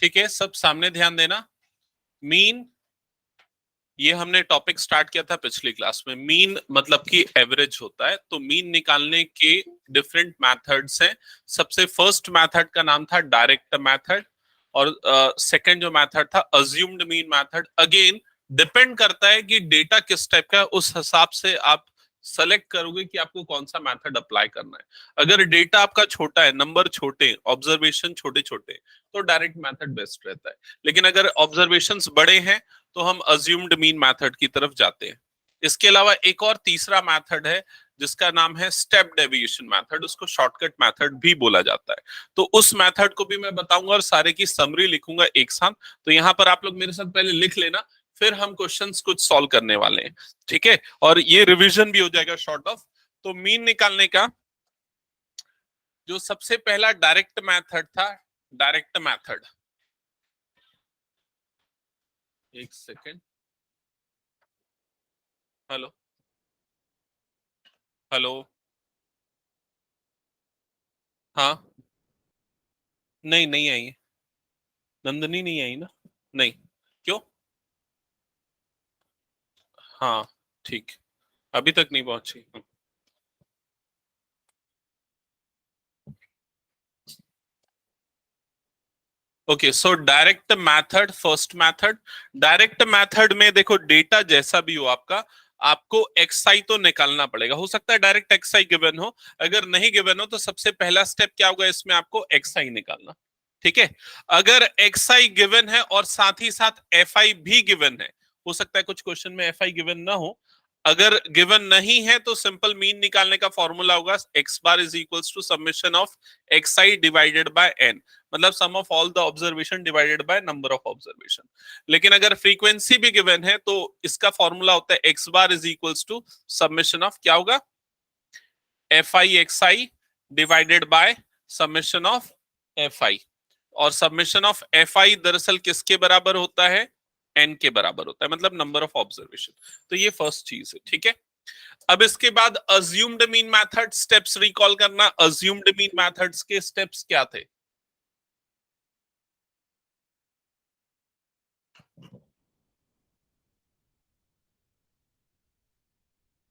ठीक है, सब सामने ध्यान देना। मीन, ये हमने टॉपिक स्टार्ट किया था पिछली क्लास में। मीन मतलब कि एवरेज होता है। तो मीन निकालने के डिफरेंट मेथड्स हैं। सबसे फर्स्ट मेथड का नाम था डायरेक्ट मेथड, और सेकंड जो मेथड था assumed mean method. Again depend करता है कि डेटा किस टाइप का है, उस हिसाब से आप सेलेक्ट करोगे कि आपको कौन सा मेथड अप्लाई करना है। अगर डेटा आपका छोटा है, नंबर छोटे, ऑब्जर्वेशन छोटे छोटे, तो डायरेक्ट मेथड बेस्ट रहता है। लेकिन अगर ऑब्जर्वेशंस बड़े हैं तो हम अज्यूम्ड मीन मेथड की तरफ जाते हैं। इसके अलावा एक और तीसरा मेथड है जिसका नाम है स्टेप डेविएशन मेथड, उसको शॉर्टकट मेथड भी बोला जाता है। तो उस मेथड को भी मैं बताऊंगा और सारे की समरी लिखूंगा एक साथ। तो यहाँ पर आप लोग मेरे साथ पहले लिख लेना, फिर हम क्वेश्चंस कुछ सॉल्व करने वाले हैं, ठीक है। और ये रिवीजन भी हो जाएगा शॉर्ट ऑफ। तो मीन निकालने का जो सबसे पहला डायरेक्ट मेथड था, डायरेक्ट मेथड, एक सेकेंड, हेलो हेलो, हाँ, नहीं नहीं आई है। नंदनी नहीं आई ना? नहीं, क्यों? हाँ, ठीक, अभी तक नहीं पहुंची। Okay, so direct method, first method. Direct method में देखो, डेटा जैसा भी हो आपका, आपको एक्सआई तो निकालना पड़ेगा। हो सकता है डायरेक्ट एक्सआई गिवन हो, अगर नहीं गिवन हो तो सबसे पहला स्टेप क्या होगा इसमें, आपको एक्सआई निकालना, ठीक है। अगर एक्सआई गिवन है और साथ ही साथ एफआई भी गिवन है, हो सकता है कुछ क्वेश्चन में एफआई गिवन ना हो, अगर गिवन नहीं है तो सिंपल मीन निकालने का फॉर्मूला होगा X bar is equals to summation of X I divided by N, मतलब sum of all the observation divided by number of observation. लेकिन अगर फ्रीक्वेंसी भी गिवन है तो इसका फॉर्मूला होता है X bar is equals to summation of, क्या होगा, F I X I divided by summation of F I. और समेशन ऑफ एफ आई दरअसल किसके बराबर होता है, एन के बराबर होता है, मतलब नंबर ऑफ ऑब्जर्वेशन। तो ये फर्स्ट चीज है, ठीक है। अब इसके बाद assumed mean method, steps recall करना। अज्यूम्ड मीन मेथड्स के स्टेप्स क्या थे?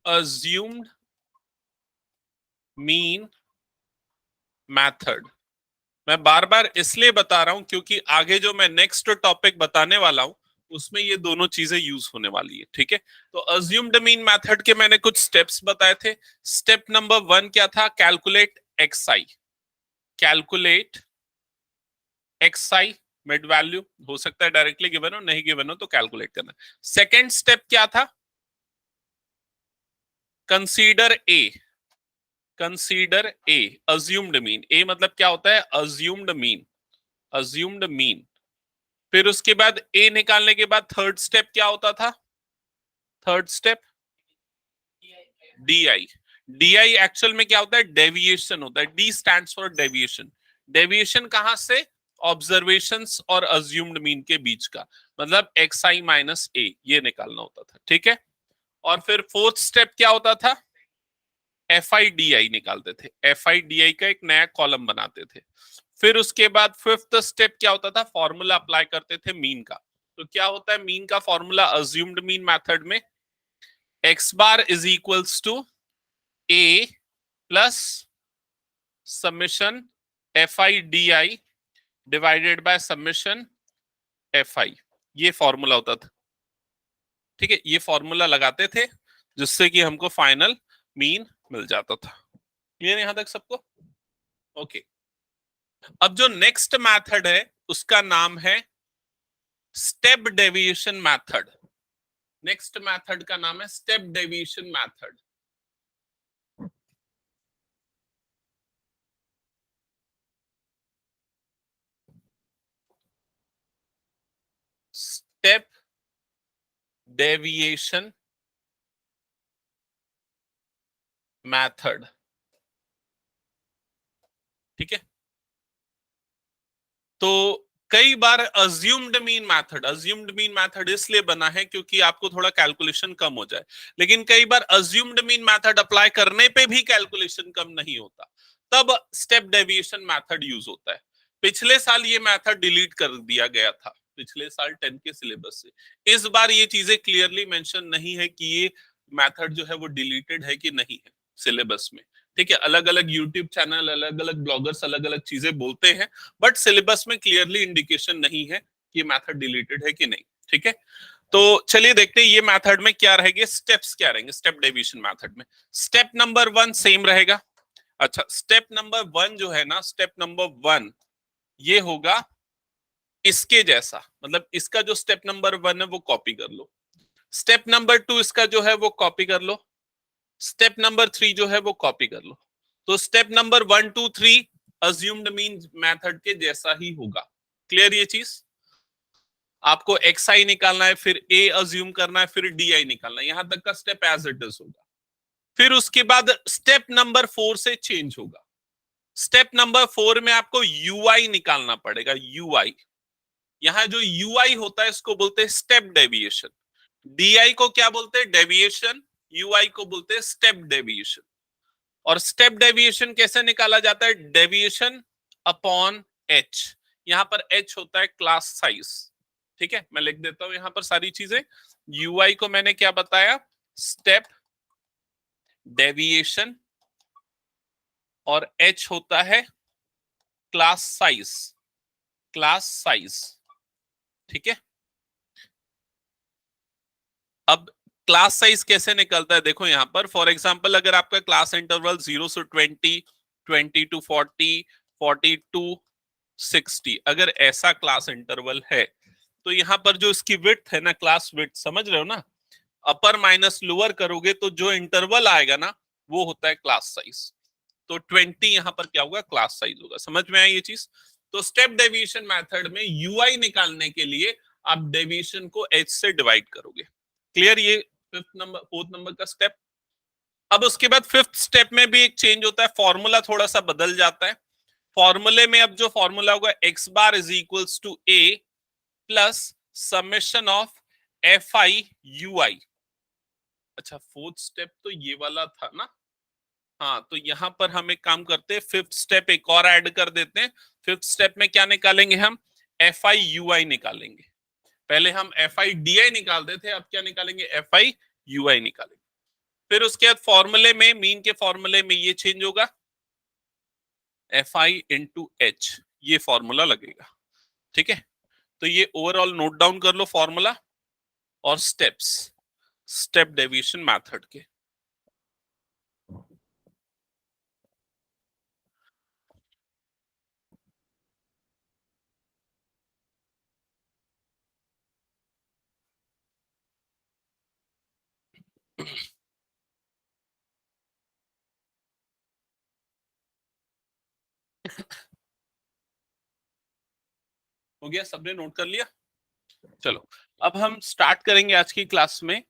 अज्यूम्ड मीन मेथड मैं बार बार इसलिए बता रहा हूं क्योंकि आगे जो मैं नेक्स्ट टॉपिक बताने वाला हूं उसमें ये दोनों चीजें यूज होने वाली है, ठीक है। तो अज्यूम्ड मीन मेथड के मैंने कुछ स्टेप्स बताए थे। स्टेप नंबर 1 क्या था, calculate XI. Calculate XI mid value, हो सकता है डायरेक्टली गिवन हो, नहीं गिवन हो तो कैलकुलेट करना। सेकेंड स्टेप क्या था, consider A. Consider A, assumed mean. A मतलब क्या होता है, अज्यूम्ड मीन, अज्यूम्ड मीन। फिर उसके बाद ए निकालने के बाद थर्ड स्टेप क्या होता था, third step D I. D I actual में क्या होता है, डेविएशन होता है। D stands for deviation. Deviation कहां से, ऑब्जर्वेशंस और अज्यूम्ड मीन के बीच का, मतलब एक्स आई माइनस ए, ये निकालना होता था, ठीक है। और फिर फोर्थ स्टेप क्या होता था, एफ आई डी आई निकालते थे। एफ आई डी आई का एक नया कॉलम बनाते थे। फिर उसके बाद फिफ्थ स्टेप क्या होता था, फॉर्मूला अप्लाई करते थे मीन का। तो क्या होता है मीन का फॉर्मूला अज्यूम्ड मीन मेथड में, X bar is equals to A plus summation F I D I divided by summation F I, ये फॉर्मूला होता था, ठीक है। ये फॉर्मूला लगाते थे जिससे कि हमको फाइनल मीन मिल जाता था। क्लियर यहां तक सबको? ओके। अब जो नेक्स्ट मेथड है उसका नाम है step deviation method. Next method का नाम है step deviation method. Step deviation method, ठीक है। तो कई बार assumed mean method, assumed mean method इसलिए बना है क्योंकि आपको थोड़ा कैलकुलेशन कम हो जाए। लेकिन कई बार अज्यूम्ड मीन मेथड अप्लाई करने पे भी कैलकुलेशन कम नहीं होता, तब स्टेप डेविएशन मेथड यूज होता है। पिछले साल ये मेथड डिलीट कर दिया गया था, पिछले साल 10 के सिलेबस से। इस बार ये चीजें क्लियरली मेंशन नहीं है कि ये मेथड जो है वो डिलीटेड है कि नहीं है सिलेबस में। ठीक है, अलग अलग यूट्यूब चैनल, अलग अलग ब्लॉगर्स अलग अलग चीजें बोलते हैं, बट सिलेबस में क्लियरली इंडिकेशन नहीं है कि मेथड डिलीटेड है कि नहीं। ठीक है, तो चलिए देखते हैं ये मेथड में क्या रहेंगे, स्टेप्स क्या रहेंगे स्टेप डेविएशन मेथड में। स्टेप नंबर 1 सेम रहेगा। अच्छा, स्टेप नंबर 1 जो है ना, स्टेप नंबर 1 ये होगा इसके जैसा, मतलब इसका जो स्टेप नंबर 1 है वो कॉपी कर लो। स्टेप नंबर 2 इसका जो है वो कॉपी कर लो। स्टेप नंबर 3 जो है वो कॉपी कर लो। तो step number 1 2 3 assumed mean method के जैसा ही होगा। क्लियर ये चीज? आपको एक्स आई निकालना है, फिर ए अज्यूम करना है, फिर डी आई निकालना है, यहां तक का स्टेप एज इट इज होगा। फिर उसके बाद स्टेप नंबर 4 से चेंज होगा। स्टेप नंबर 4 में आपको यूआई निकालना पड़ेगा। यूआई, यहां जो यूआई होता है इसको बोलते हैं स्टेप डेविएशन। डीआई को क्या बोलते हैं? डेविएशन। यूआई को बोलते हैं स्टेप डेविएशन। और स्टेप डेविएशन कैसे निकाला जाता है? Deviation upon H. यहां पर एच होता है क्लास साइज। ठीक है, मैं लिख देता हूं यहां पर सारी चीजें। यूआई को मैंने क्या बताया? स्टेप डेविएशन, और एच होता है क्लास साइज। क्लास साइज, ठीक है। अब क्लास साइज कैसे निकलता है देखो यहां पर। फॉर एग्जांपल, अगर आपका क्लास इंटरवल 0 से 20, 20 टू 40, 40 टू 60, अगर ऐसा क्लास इंटरवल है, तो यहां पर जो इसकी विड्थ है ना, क्लास विड्थ, समझ रहे हो ना, अपर माइनस लोअर करोगे तो जो इंटरवल आएगा ना वो होता है क्लास साइज। तो 20 यहां पर क्या होगा? क्लास साइज होगा। समझ में आई ये चीज? तो स्टेप डेविएशन मेथड में यूआई निकालने के लिए आप डेविएशन को एच से डिवाइड करोगे। क्लियर? ये फोर्थ नंबर का स्टेप। अब उसके बाद फिफ्थ स्टेप में भी एक चेंज होता है, फॉर्मूला थोड़ा सा बदल जाता है। फॉर्मूले में अब जो फॉर्मूला होगा, X bar is equals to A plus summation of F I U I. अच्छा, फोर्थ स्टेप तो ये वाला था ना। हाँ, तो यहां पर हम एक काम करते हैं, फिफ्थ स्टेप एक और ऐड कर देते हैं। फिफ्थ स्टेप में क्या निकालेंगे हम? एफ आई यू आई निकालेंगे। पहले हम एफ आई डी आई निकालते थे, अब क्या निकालेंगे? एफ आई यू आई निकालेंगे। फिर उसके बाद फॉर्मूले में, मीन के फॉर्मूले में ये चेंज होगा, एफ आई इंटू एच, ये फॉर्मूला लगेगा। ठीक है, तो ये ओवरऑल नोट डाउन कर लो फॉर्मूला और स्टेप्स स्टेप डेविएशन मेथड के। हो गया? सबने नोट कर लिया? चलो, अब हम स्टार्ट करेंगे आज की क्लास में।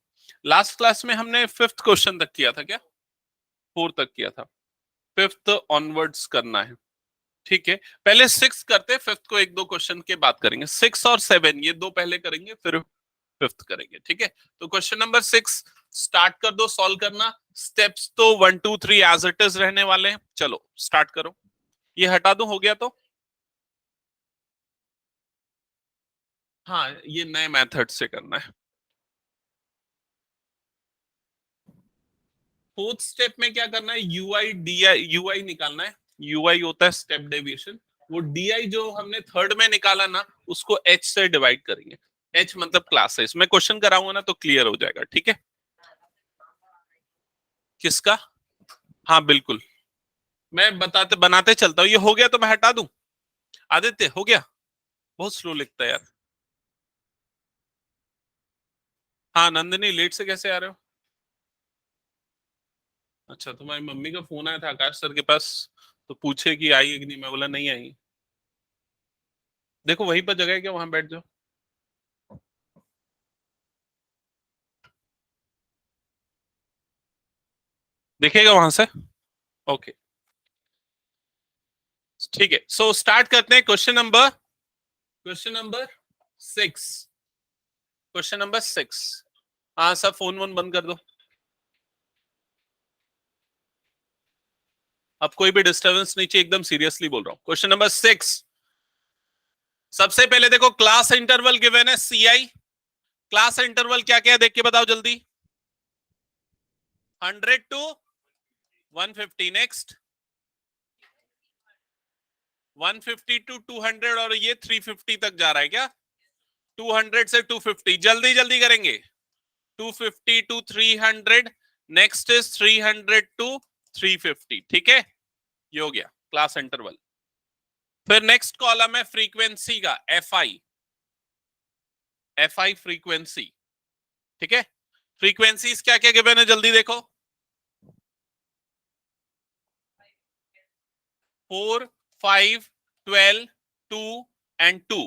लास्ट क्लास में हमने फिफ्थ क्वेश्चन तक किया था क्या? फोर्थ तक किया था, फिफ्थ ऑनवर्ड्स करना है। ठीक है, पहले सिक्स करते, फिफ्थ को एक दो क्वेश्चन के बाद करेंगे। 6 और 7 ये दो पहले करेंगे, फिर फिफ्थ करेंगे। ठीक है, तो क्वेश्चन नंबर 6 स्टार्ट कर दो सॉल्व करना। स्टेप्स तो 1 2 3 एज इट इज रहने वाले हैं। चलो स्टार्ट करो। ये हटा दो, हो गया तो। हाँ, ये नए मेथड से करना है। फोर्थ स्टेप में क्या करना है? यूआई डी आई, यूआई निकालना है। यूआई होता है स्टेप डेविएशन। वो डीआई जो हमने थर्ड में निकाला ना, उसको एच से डिवाइड करेंगे। एच मतलब क्लास साइज। मैं क्वेश्चन कराऊंगा ना तो क्लियर हो जाएगा। ठीक है, किसका? हाँ बिल्कुल, मैं बताते बनाते चलता हूँ। ये हो गया तो मैं हटा दूं। आदित्य हो गया? बहुत स्लो लिखता है यार। हाँ नंदिनी, लेट से कैसे आ रहे हो? अच्छा, तुम्हारी मम्मी का फोन आया था आकाश सर के पास, तो पूछे कि आई है कि नहीं। मैं बोला नहीं आई। देखो वहीं पर जगह है क्या? वहां बैठ जाओ। दिखेगा वहां से? ओके, ठीक है। सो स्टार्ट करते हैं। Question number 6। Question number 6। हाँ सब फोन वोन बंद कर दो। अब कोई भी डिस्टरबेंस नहीं चाहिए, एकदम सीरियसली बोल रहा हूँ। क्वेश्चन नंबर 6, सबसे पहले देखो क्लास इंटरवल गिवन है CI, क्लास इंटरवल क्या क्या है देख के बताओ जल्दी। 100 to 150, नेक्स्ट 150 to 200, और ये 350 तक जा रहा है क्या? 200 से 250, जल्दी जल्दी करेंगे। 250 to 300, नेक्स्ट इज 300 to 350, ठीक है, ये हो गया क्लास इंटरवल। फिर नेक्स्ट कॉलम है फ्रीक्वेंसी का, एफआई फ्रीक्वेंसी, ठीक है। फ्रीक्वेंसीज क्या क्या गिवन है जल्दी देखो। 4, 5, 12, 2 एंड 2,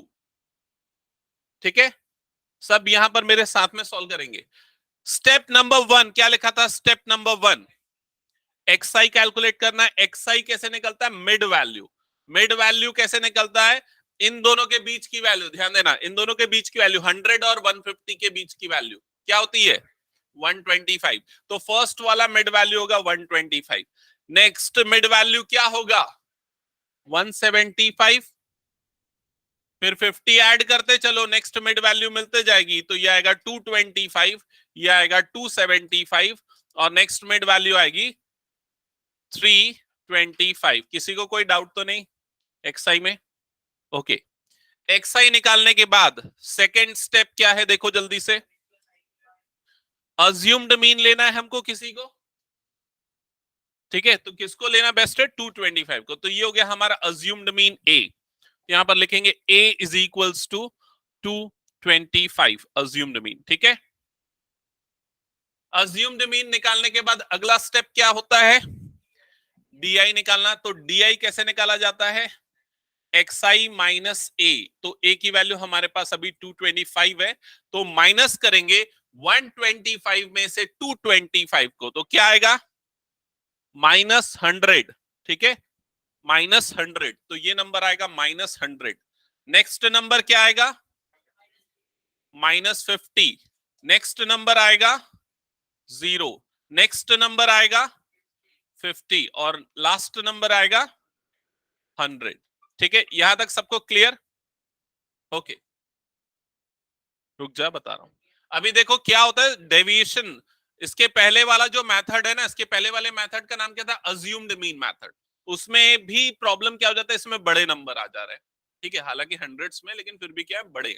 ठीक है। सब यहां पर मेरे साथ में सॉल्व करेंगे। स्टेप नंबर 1 क्या लिखा था? स्टेप नंबर 1 एक्सआई कैलकुलेट करना है। एक्सआई कैसे निकलता है? Mid value. मिड वैल्यू कैसे निकलता है? इन दोनों के बीच की वैल्यू, ध्यान देना, इन दोनों के बीच की वैल्यू 100 और 150 के बीच की वैल्यू क्या होती है? 125। तो फर्स्ट वाला मिड वैल्यू होगा 125। नेक्स्ट मिड वैल्यू क्या होगा? 175। फिर 50 ऐड करते चलो, नेक्स्ट मिड वैल्यू मिलते जाएगी, तो ये आएगा 225, ये आएगा 275, और नेक्स्ट मिड वैल्यू आएगी 325। किसी को कोई डाउट तो नहीं एक्सआई में? ओके, एक्सआई निकालने के बाद सेकेंड स्टेप क्या है देखो जल्दी से। अज्यूम्ड मीन लेना है हमको किसी को, ठीक है, तो किसको लेना बेस्ट है? 225 को। तो ये हो गया हमारा अज्यूम्ड मीन ए। यहां पर लिखेंगे a is equals to 225 assumed mean, ठीक है। अज्यूम्ड मीन निकालने के बाद अगला स्टेप क्या होता है? DI निकालना। तो DI कैसे निकाला जाता है? XI minus A। तो A की वैल्यू हमारे पास अभी 225 है, तो माइनस करेंगे 125 में से 225 को, तो क्या आएगा? -100, ठीक है, -100। तो ये नंबर आएगा -100। नेक्स्ट नंबर क्या आएगा? -50। नेक्स्ट नंबर आएगा 0। नेक्स्ट नंबर आएगा 50, और लास्ट नंबर आएगा 100, ठीक है। यहां तक सबको क्लियर? ओके, रुक जा बता रहा हूं। अभी देखो क्या होता है डेविएशन। इसके पहले वाला जो मेथड है ना, इसके पहले वाले मेथड का नाम क्या था? Assumed mean method. उसमें भी प्रॉब्लम क्या हो जाता है, इसमें बड़े नंबर आ जा रहे हैं, ठीक है, हालांकि हंड्रेड्स में, लेकिन फिर भी क्या है, बड़े।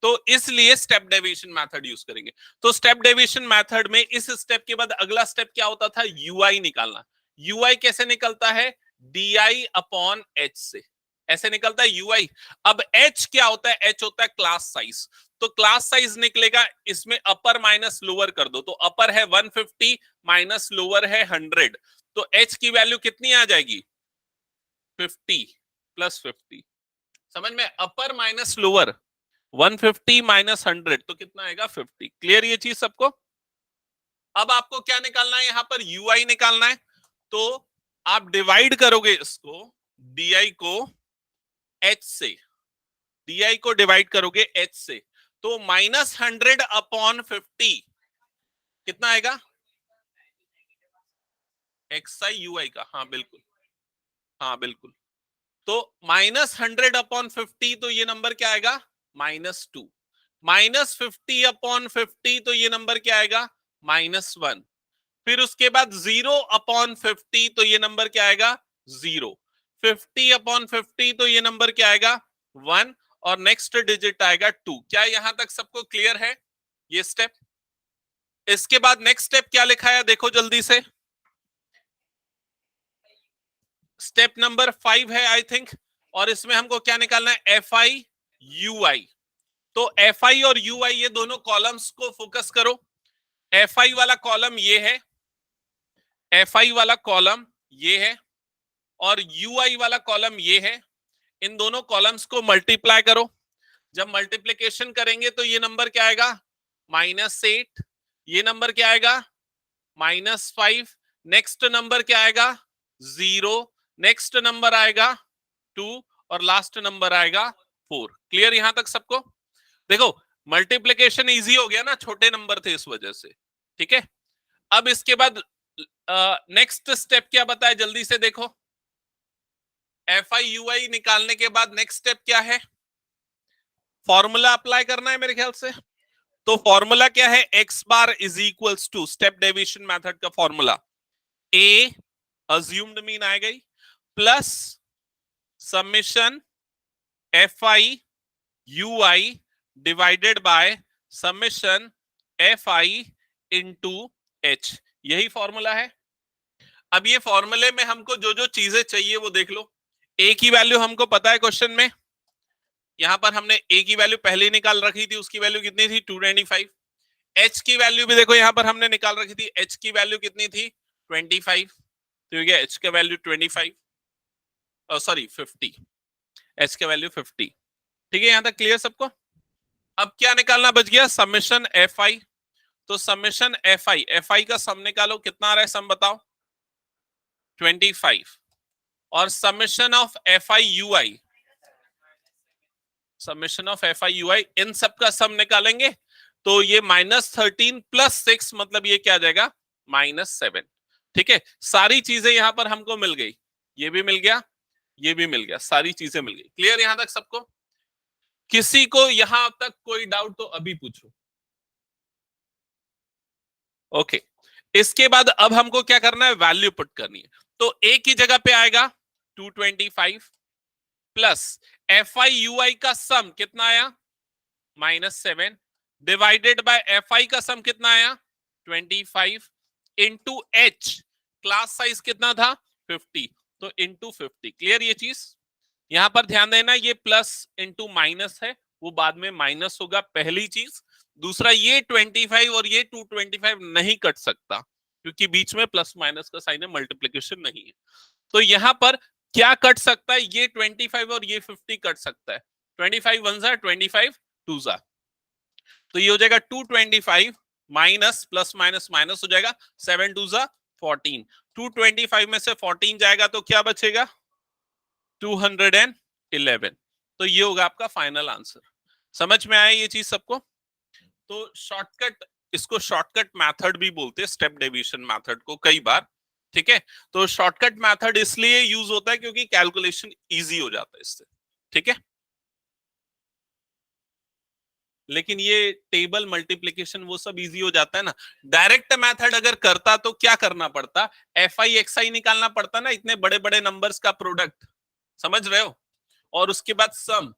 तो इसलिए स्टेप डेविएशन मेथड यूज करेंगे। तो स्टेप डेविएशन मेथड में इस स्टेप के बाद अगला स्टेप क्या होता था? यूआई निकालना। यूआई कैसे निकलता है? DI अपॉन एच से ऐसे निकलता है यूआई। अब एच क्या होता है? एच होता है क्लास साइज। तो क्लास साइज निकलेगा, इसमें अपर माइनस लोअर कर दो, तो अपर है 150 माइनस लोअर है 100, तो एच की वैल्यू कितनी आ जाएगी? 50 प्लस 50। समझ में? अपर माइनस लोअर 150 माइनस 100, तो कितना आएगा? 50। क्लियर ये चीज सबको? अब आपको क्या निकालना है? यहां पर यूआई निकालना है। तो आप डिवाइड करोगे इसको, DI को एच से, DI को डिवाइड करोगे एच से, तो -100 अपॉन 50 कितना आएगा? XI UI का, हाँ बिल्कुल, हाँ बिल्कुल। तो -100 अपॉन 50, तो ये नंबर क्या आएगा? -2। -50 अपॉन 50, तो ये नंबर क्या आएगा? -1। फिर उसके बाद 0 अपॉन 50, तो ये नंबर क्या आएगा? 0। 50 अपॉन 50, तो ये नंबर क्या आएगा? 1, और नेक्स्ट डिजिट आएगा 2। क्या यहां तक सबको क्लियर है ये स्टेप? इसके बाद नेक्स्ट स्टेप क्या लिखा है देखो जल्दी से। स्टेप नंबर 5 है आई थिंक, और इसमें हमको क्या निकालना है? FI UI। तो FI और UI ये दोनों कॉलम्स को फोकस करो। FI वाला कॉलम ये है, FI वाला कॉलम ये है, और UI वाला कॉलम ये है। इन दोनों कॉलम्स को मल्टीप्लाई करो। जब मल्टीप्लीकेशन करेंगे तो ये नंबर क्या आएगा? -8। ये नंबर क्या आएगा? -5। नेक्स्ट नंबर क्या आएगा? 0। नेक्स्ट नंबर आएगा 2, और लास्ट नंबर आएगा 4। क्लियर यहां तक सबको? देखो मल्टीप्लीकेशन इजी हो गया ना, छोटे नंबर थे इस वजह से, ठीक है। अब इसके बाद नेक्स्ट स्टेप क्या बताए जल्दी से देखो। FI UI निकालने के बाद नेक्स्ट स्टेप क्या है? फॉर्मूला अप्लाई करना है मेरे ख्याल से। तो फॉर्मूला क्या है, X bar is equals to step deviation method का फॉर्मूला ए अज्यूम्ड मीन आएगा ही plus summation F I U I divided by summation F I into H, यही फॉर्मूला है। अब ये फॉर्मूले में हमको जो जो चीजें चाहिए वो देख लो। ए की वैल्यू हमको पता है क्वेश्चन में, यहां पर हमने ए की वैल्यू पहले ही निकाल रखी थी, उसकी वैल्यू कितनी थी 225। एच की वैल्यू भी देखो यहां पर हमने निकाल रखी थी, एच की वैल्यू कितनी थी 25, तो हो गया एच का वैल्यू 25, सॉरी 50, एच का वैल्यू 50। ठीक है, यहां तक क्लियर सबको। अब क्या निकालना बच गया, समेशन एफ आई। तो समेशन एफ आई का सम निकालो, कितना आ रहा है सम बताओ 25, और summation of F I U I, summation of F I U I, इन सब का सम निकालेंगे तो ये -13 + 6 मतलब ये क्या आ जाएगा -7। ठीक है, सारी चीजें यहां पर हमको मिल गई, ये भी मिल गया, ये भी मिल गया, सारी चीजें मिल गई। क्लियर यहां तक सबको? किसी को यहां तक कोई डाउट तो अभी पूछो। ओके, इसके बाद अब हमको क्या करना है, वैल्यू पुट करनी है। तो ए की जगह पे आएगा 225 प्लस एफ आई यू आई का सम कितना आया -7 डिवाइडेड बाय एफ आई का सम कितना आया 25 इंटू एच, क्लास साइज कितना था 50, तो इंटू 50। क्लियर ये चीज? यहां पर ध्यान देना, ये प्लस इंटू माइनस है, वो बाद में माइनस होगा, पहली चीज। दूसरा, ये 25 और ये 225 नहीं कट सकता क्योंकि बीच में प्लस माइनस का साइन है, मल्टीप्लीकेशन नहीं है। तो यहां पर क्या कट सकता है, ये 25 और ये 50 कट सकता है। 25 वन जा 25 टू जा, तो ये हो जाएगा 225 माइनस प्लस माइनस माइनस हो जाएगा, 7 टू जा 14। 225 में से 14 जाएगा तो क्या बचेगा 211। तो ये होगा आपका फाइनल आंसर। समझ में आया ये चीज सबको? तो शॉर्टकट, इसको शॉर्टकट मेथड भी बोलते हैं, स्टेप डेविएशन मेथड को कई बार। ठीक है, तो शॉर्टकट मेथड इसलिए यूज होता है क्योंकि कैलकुलेशन इजी हो जाता है इससे। ठीक है, लेकिन ये टेबल मल्टीप्लिकेशन वो सब इजी हो जाता है ना। डायरेक्ट मेथड अगर करता तो क्या करना पड़ता, एफ आई एक्स आई निकालना पड़ता ना, इतने बड़े बड़े नंबर्स का प्रोडक्ट, समझ रहे हो, और उसके बाद सम।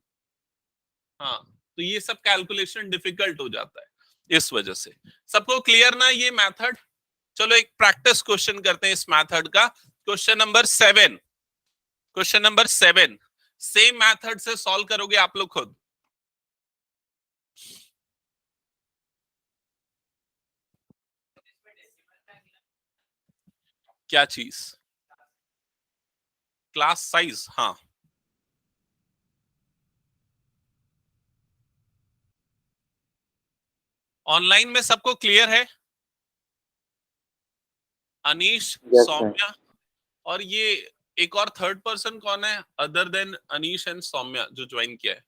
हाँ, तो ये सब कैलकुलेशन डिफिकल्ट हो जाता है इस वजह से। सबको क्लियर ना ये मेथड? चलो एक प्रैक्टिस क्वेश्चन करते हैं इस मेथड का। Question number 7, question number 7 same method से सॉल्व करोगे आप लोग खुद। क्या चीज? क्लास साइज, हाँ। ऑनलाइन में सबको क्लियर है? Anish, Yes, sir. सौम्या, और ये एक और थर्ड पर्सन कौन है other than Anish and Saumya जो ज्वाइन किया है?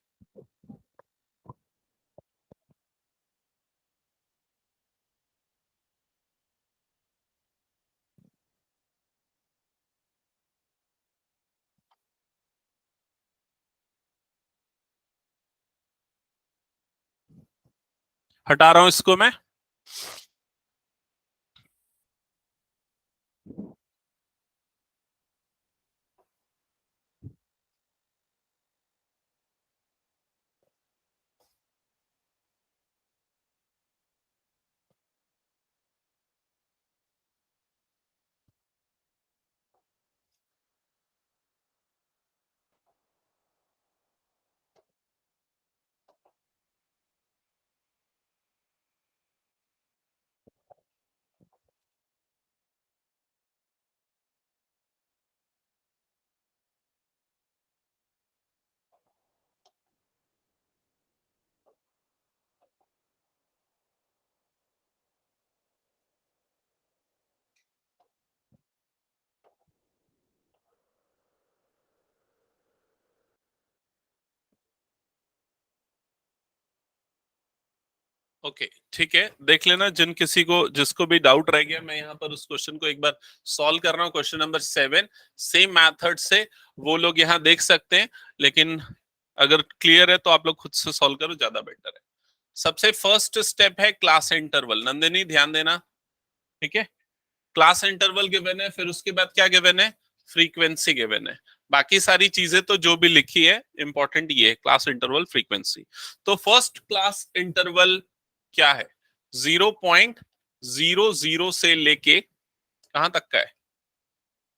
हटा रहा हूं इसको मैं। ओके, ठीक है, देख लेना जिन किसी को जिसको भी डाउट रह गया, मैं यहाँ पर उस क्वेश्चन को एक बार सॉल्व कर रहा हूँ। क्वेश्चन नंबर 7 सेम मेथड से वो लोग यहाँ देख सकते हैं, लेकिन अगर क्लियर है तो आप लोग खुद से सॉल्व करो, ज्यादा बेटर है। सबसे फर्स्ट स्टेप है क्लास इंटरवल। नंदिनी ध्यान देना, ठीक है। क्लास इंटरवल गिवन है, फिर उसके बाद क्या गिवन है, फ्रीक्वेंसी गिवन है। बाकी सारी चीजें तो जो भी लिखी है इंपॉर्टेंट ये है, क्लास इंटरवल फ्रीक्वेंसी। तो फर्स्ट क्लास इंटरवल क्या है, 0.00 से लेके कहां तक का है,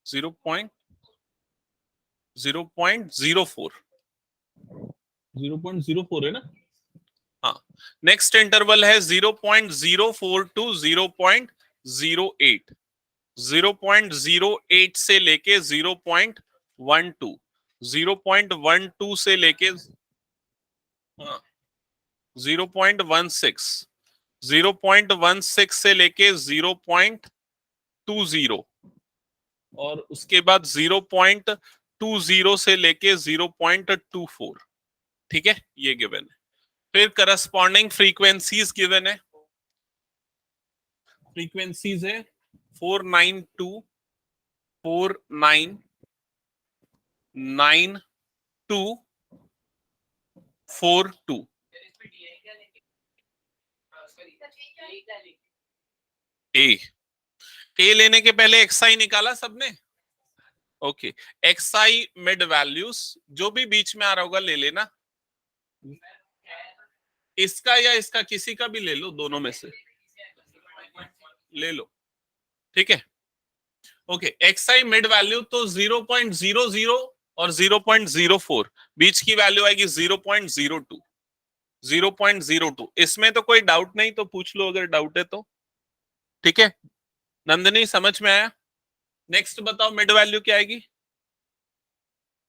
0.04 है ना। हाँ, नेक्स्ट इंटरवल है 0.04 टू 0.08, 0.08 से लेके 0.12, 0.12 से लेके 0.16, 0.16 से लेके 0.20, और उसके बाद 0.20 से लेके 0.24, ठीक है, ये गिवन है। फिर करस्पॉन्डिंग फ्रीक्वेंसीज गिवन है। फ्रीक्वेंसीज है 492, 4992, 42। ए लेने के पहले एक्सआई निकाला सबने, ओके। एक्सआई मिड वैल्यूज जो भी बीच में आ रहा होगा ले लेना, इसका या इसका किसी का भी ले लो, दोनों में से ले लो, ठीक है। ओके, एक्सआई मिड वैल्यू तो 0.00 और 0.04, बीच की वैल्यू आएगी 0.02, 0.02। इसमें तो कोई डाउट नहीं, तो पूछ लो अगर डाउट है तो, ठीक है। नंदिनी समझ में आया। नेक्स्ट बताओ मिड वैल्यू क्या आएगी,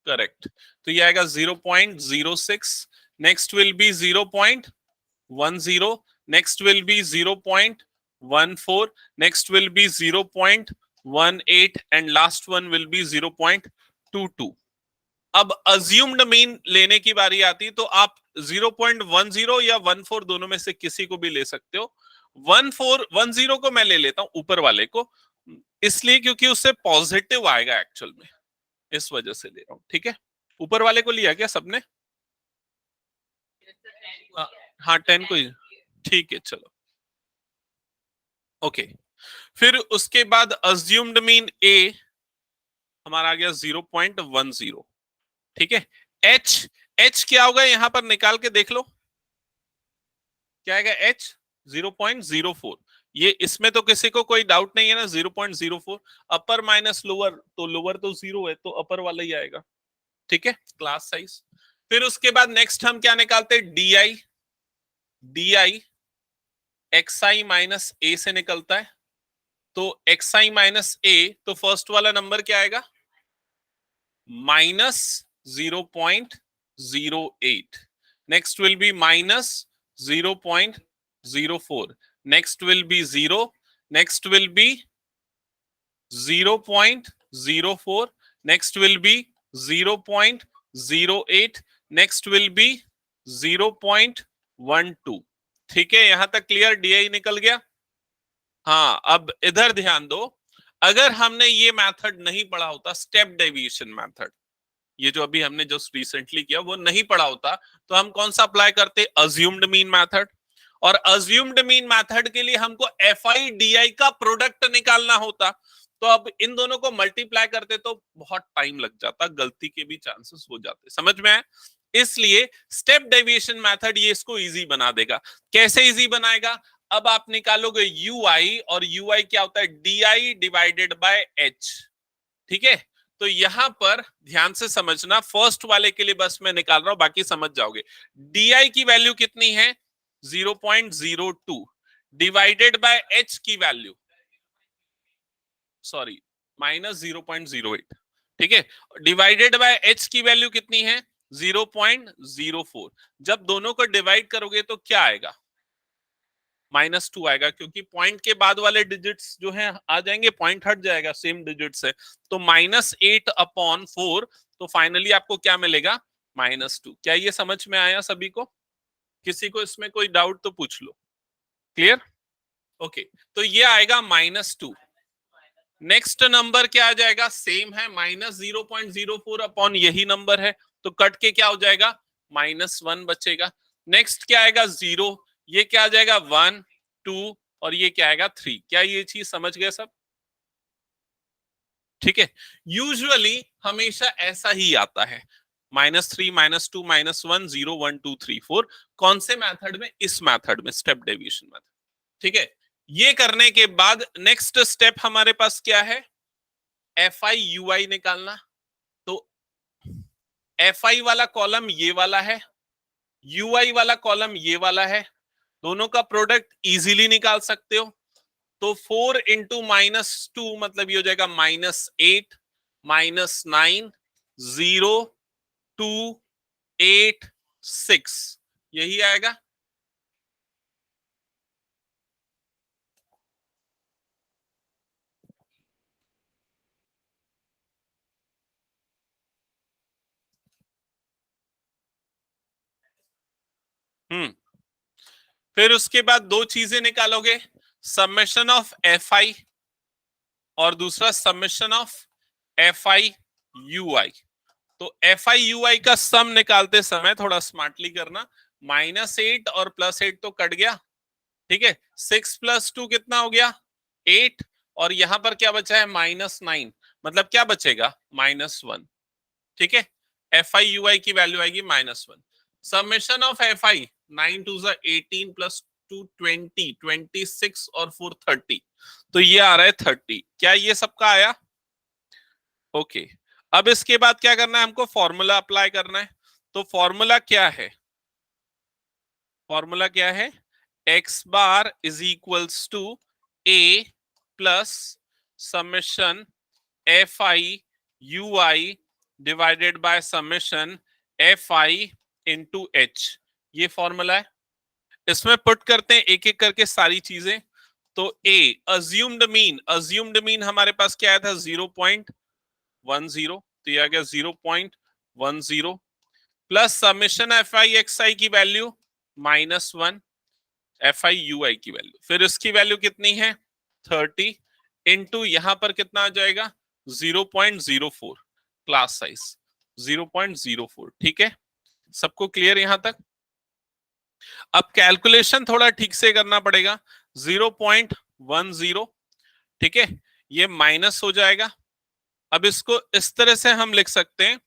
करेक्ट, तो ये आएगा 0.06, next will be 0.10, next will be 0.14, next will be 0.18 and last one will be 0.22। अब अज्यूम्ड मीन लेने की बारी आती, तो आप 0.10 या 14 दोनों में से किसी को भी ले सकते हो। 1410 को मैं ले लेता हूं, ऊपर वाले को, इसलिए क्योंकि उससे पॉजिटिव आएगा एक्चुअल में, इस वजह से ले रहा हूं, ठीक है। ऊपर वाले को लिया क्या सबने, हाँ 10 को ही, ठीक है चलो, ओके। फिर उसके बाद अज्यूम्ड मीन ए हमारा आ गया 0.10, ठीक है। एच क्या होगा यहां पर निकाल के देख लो, क्या आएगा एच, 0.04। ये इसमें तो किसी को कोई डाउट नहीं है ना, 0.04। अपर माइनस लोअर, तो लोअर तो 0 है, तो अपर वाला ही आएगा, ठीक है, क्लास साइज। फिर उसके बाद नेक्स्ट हम क्या निकालते हैं, डी एक्स आई माइनस ए से निकलता है, तो एक्स आई माइनस ए, तो फर्स्ट वाला नंबर क्या आएगा, -0.08, next will be -0.04, next will be 0, next will be 0.04, next will be 0.08, next will be 0.12, ठीक है, यहां तक क्लियर, डीआई निकल गया। हाँ, अब इधर ध्यान दो, अगर हमने ये मेथड नहीं पढ़ा होता, स्टेप डेविएशन मेथड, ये जो अभी हमने जो रिसेंटली किया वो नहीं पढ़ा होता, तो हम कौन सा अप्लाई करते, अज्यूम्ड मीन मेथड। और अज्यूम्ड मीन मेथड के लिए हमको एफ आई डी आई का प्रोडक्ट निकालना होता, तो अब इन दोनों को मल्टीप्लाई करते तो बहुत टाइम लग जाता, गलती के भी चांसेस हो जाते, समझ में आए। इसलिए स्टेप डेविएशन मेथड ये इसको इजी बना देगा। कैसे इजी बनाएगा, अब आप निकालोगे यू आई, और यू आई क्या होता है, D I divided by H, ठीक है। तो यहां पर ध्यान से समझना, फर्स्ट वाले के लिए बस मैं निकाल रहा हूं, बाकी समझ जाओगे। डी आई की वैल्यू कितनी है, 0.02 डिवाइडेड बाय एच की वैल्यू, सॉरी, -0.08, ठीक है, डिवाइडेड बाय एच की वैल्यू कितनी है, 0.04। जब दोनों को डिवाइड करोगे तो क्या आएगा, -2 आएगा, क्योंकि पॉइंट के बाद वाले डिजिट्स जो हैं आ जाएंगे, पॉइंट हट जाएगा, सेम डिजिट से, तो -8/4, तो फाइनली आपको क्या मिलेगा, -2। क्या ये समझ में आया सभी को, किसी को इसमें कोई डाउट तो पूछ लो, क्लियर, ओके। तो ये आएगा -2। नेक्स्ट नंबर क्या आ जाएगा, सेम है, -0.04 अपॉन यही नंबर है, तो कट के क्या हो जाएगा, -1 बचेगा। नेक्स्ट क्या आएगा 0, ये क्या आ जाएगा 1 2 और ये क्या आएगा 3। क्या ये चीज समझ गए सब? ठीक है, यूजुअली हमेशा ऐसा ही आता है, -3 -2 -1 0 1 2 3 4। कौन से मेथड में? इस मेथड में, स्टेप डेविएशन मेथड। ठीक है, ये करने के बाद नेक्स्ट स्टेप हमारे पास क्या है? एफ आई यू आई निकालना। तो एफ आई वाला कॉलम ये वाला है, यू आई वाला कॉलम ये वाला है, दोनों का प्रोडक्ट इजीली निकाल सकते हो। तो 4 इंटू -2 मतलब ये हो जाएगा -8 -9 0 2 8 6, यही आएगा। फिर उसके बाद दो चीजें निकालोगे, समेशन ऑफ एफ आई और दूसरा summation of F I U I. तो एफ आई यू आई का सम निकालते समय थोड़ा स्मार्टली करना, -8 और +8 तो कट गया। ठीक है, 6 + 2 कितना हो गया 8, और यहां पर क्या बचा है -9, मतलब क्या बचेगा -1। ठीक है, एफ आई यू आई की वैल्यू आएगी -1। समेशन ऑफ एफ आई 9 2 18 +2 20 26 और 4 30, तो ये आ रहा है 30। क्या ये सबका आया? ओके, अब इसके बाद क्या करना है हमको? फॉर्मूला अप्लाई करना है। तो फॉर्मूला क्या है? फॉर्मूला क्या है? X bar is equals to A plus summation F I U I divided by summation F I into H. ये फॉर्मूला है, इसमें पुट करते हैं एक एक करके सारी चीजें। तो ए अज्यूम्ड मीन हमारे पास क्या आया था 0.10, तो ये आ गया 0.10 plus summation F I X I की value -1 F I U I की वैल्यू, फिर इसकी वैल्यू कितनी है 30 इंटू यहां पर कितना आ जाएगा 0.04 क्लास साइज 0.04। ठीक है, सबको क्लियर यहां तक? अब कैलकुलेशन थोड़ा ठीक से करना पड़ेगा। 0.10, ठीक है, ये माइनस हो जाएगा। अब इसको इस तरह से हम लिख सकते हैं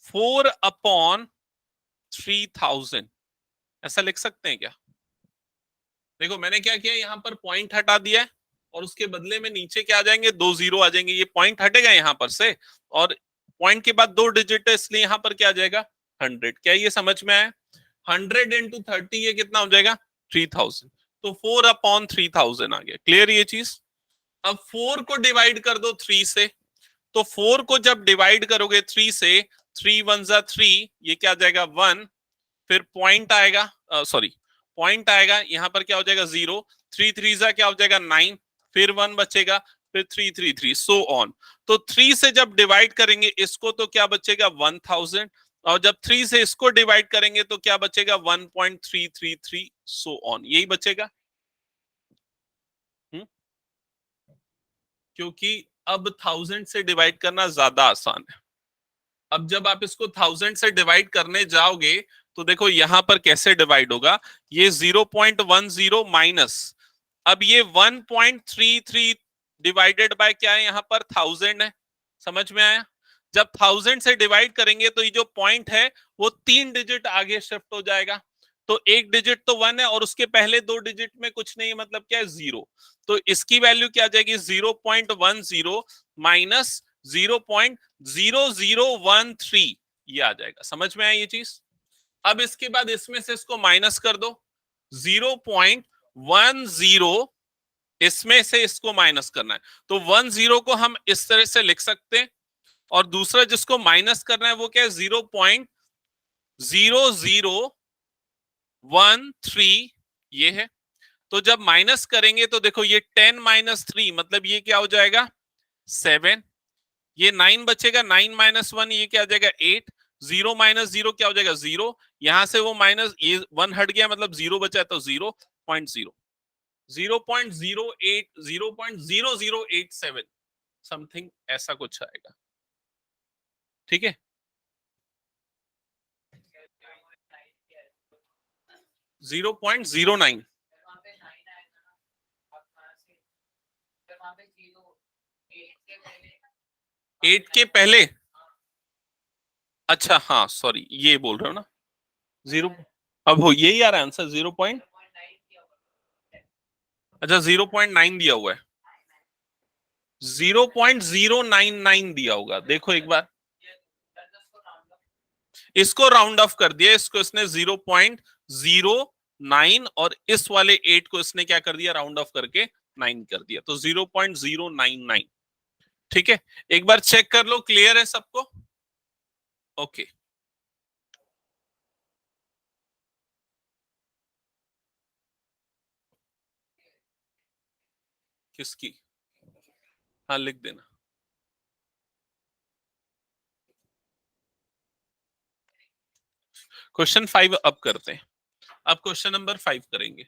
4/3000, ऐसा लिख सकते हैं क्या? देखो मैंने क्या किया, यहां पर पॉइंट हटा दिया है और उसके बदले में नीचे क्या आ जाएंगे 2 0 आ जाएंगे, ये पॉइंट हटेगा यहां पर से, और पॉइंट के बाद 2 डिजिट है इसलिए यहां पर क्या आ जाएगा 100। क्या ये समझ में आया? 100 इंटू 30 ये कितना हो जाएगा 3000, तो 4/3000 आ गया। क्लियर ये चीज? अब 4 को डिवाइड कर दो 3 से, तो 4 को जब डिवाइड करोगे 3 से, 3 1 जा 3, ये क्या आ जाएगा 1, फिर पॉइंट आएगा, सॉरी पॉइंट आएगा, यहां पर क्या हो जाएगा 0, 3 3 जा क्या हो जाएगा 9, फिर 1 बचेगा, फिर 3 3 3 सो ऑन। तो 3 से जब डिवाइड करेंगे इसको तो क्या बचेगा 1000, और जब 3 से इसको डिवाइड करेंगे तो क्या बचेगा 1.333 सो ऑन, यही बचेगा। हुँ? क्योंकि अब 1000 से डिवाइड करना ज्यादा आसान है। अब जब आप इसको 1000 से डिवाइड करने जाओगे तो देखो यहां पर कैसे डिवाइड होगा, ये 0.10 माइनस, अब ये 1.33 डिवाइडेड बाय क्या है, यहां पर 1000 है। समझ में आया? जब 1000 से डिवाइड करेंगे तो ये जो पॉइंट है वो 3 डिजिट आगे शिफ्ट हो जाएगा। तो एक डिजिट तो 1 है और उसके पहले 2 डिजिट में कुछ नहीं है, मतलब क्या है 0। तो इसकी वैल्यू क्या आ जाएगी 0.10 माइनस 0.0013, ये आ जाएगा। समझ में आया ये चीज? अब इसके बाद इसमें से इसको माइनस कर दो, 0.10 इसमें से इसको माइनस करना है, तो 10 को हम इस तरह से लिख सकते हैं, और दूसरा जिसको माइनस करना है वो क्या है 0.0013, ये है। तो जब माइनस करेंगे तो देखो ये 10 - 3 मतलब ये क्या हो जाएगा 7, ये 9 बचेगा, 9 - 1 ये क्या हो जाएगा 8, 0 - 0 क्या हो जाएगा 0, यहां से वो माइनस ये 1 हट गया मतलब 0 बचा, तो 0.0 0.08 0.0087 समथिंग ऐसा कुछ आएगा। ठीक है, 0.09 8 के पहले। अच्छा हाँ सॉरी, ये बोल रहे हो ना 0। अब हो यही आ रहा है आंसर 0 पॉइंट। अच्छा 0.9 दिया हुआ है, 0.099 दिया होगा। देखो एक बार, इसको राउंड ऑफ कर दिया, इसको इसने 0.09 और इस वाले 8 को इसने क्या कर दिया, राउंड ऑफ करके 9 कर दिया, तो 0.099। ठीक है, एक बार चेक कर लो, क्लियर है सबको? ओके। किसकी? हाँ लिख देना। क्वेश्चन 5 अब करते हैं। अब क्वेश्चन नंबर 5 करेंगे।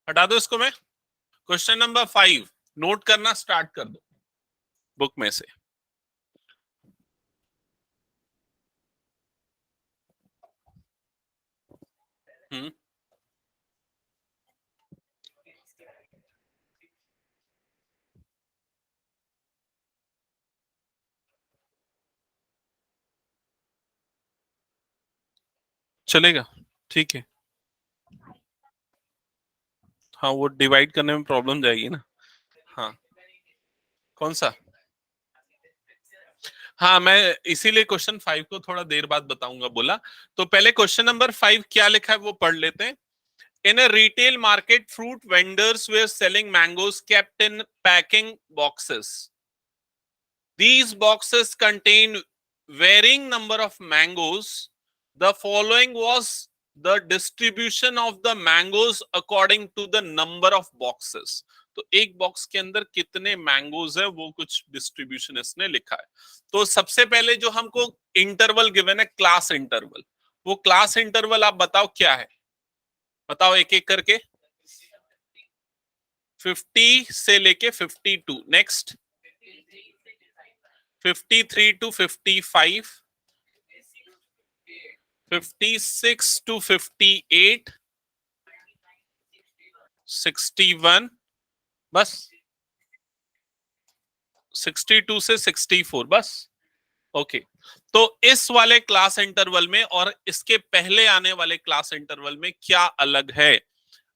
हटा दो इसको मैं। क्वेश्चन नंबर 5 नोट करना स्टार्ट कर दो बुक में से। हम्म। चलेगा, ठीक है। हाँ वो डिवाइड करने में प्रॉब्लम जाएगी ना। हाँ कौन सा? हाँ मैं इसीलिए क्वेश्चन 5 को थोड़ा देर बाद बताऊंगा बोला। तो पहले क्वेश्चन नंबर 5 क्या लिखा है वो पढ़ लेते हैं। In a retail market fruit vendors were selling mangoes kept in packing boxes. These boxes contain varying number of mangoes. The following was the distribution of the mangoes according to the number of boxes. तो एक box के अंदर कितने mangoes है वो कुछ distribution इसने लिखा है। तो सबसे पहले जो हमको इंटरवल गिवन है, क्लास इंटरवल, वो क्लास इंटरवल आप बताओ क्या है, बताओ एक एक करके। 50 से लेके 52, नेक्स्ट 53 टू 55, 56 to 58, 61, बस 62 से 64 बस। ओके, तो इस वाले क्लास इंटरवल में और इसके पहले आने वाले क्लास इंटरवल में क्या अलग है?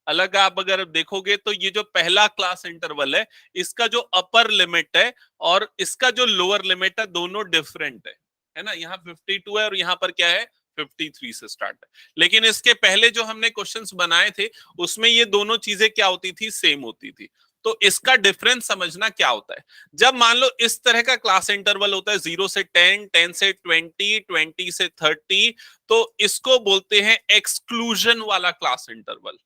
अलग आप अगर देखोगे तो ये जो पहला क्लास इंटरवल है, इसका जो अपर लिमिट है और इसका जो लोअर लिमिट है दोनों डिफरेंट है ना। यहाँ 52 है और यहाँ पर क्या है 53 से स्टार्ट है। लेकिन इसके पहले जो हमने क्वेश्चंस बनाए थे उसमें ये दोनों चीजें क्या होती थी, सेम होती थी। तो इसका डिफरेंस समझना क्या होता है। जब मान लो इस तरह का क्लास इंटरवल होता है 0 से 10, 10 से 20, 20 से 30, तो इसको बोलते हैं एक्सक्लूजन वाला क्लास इंटरवल।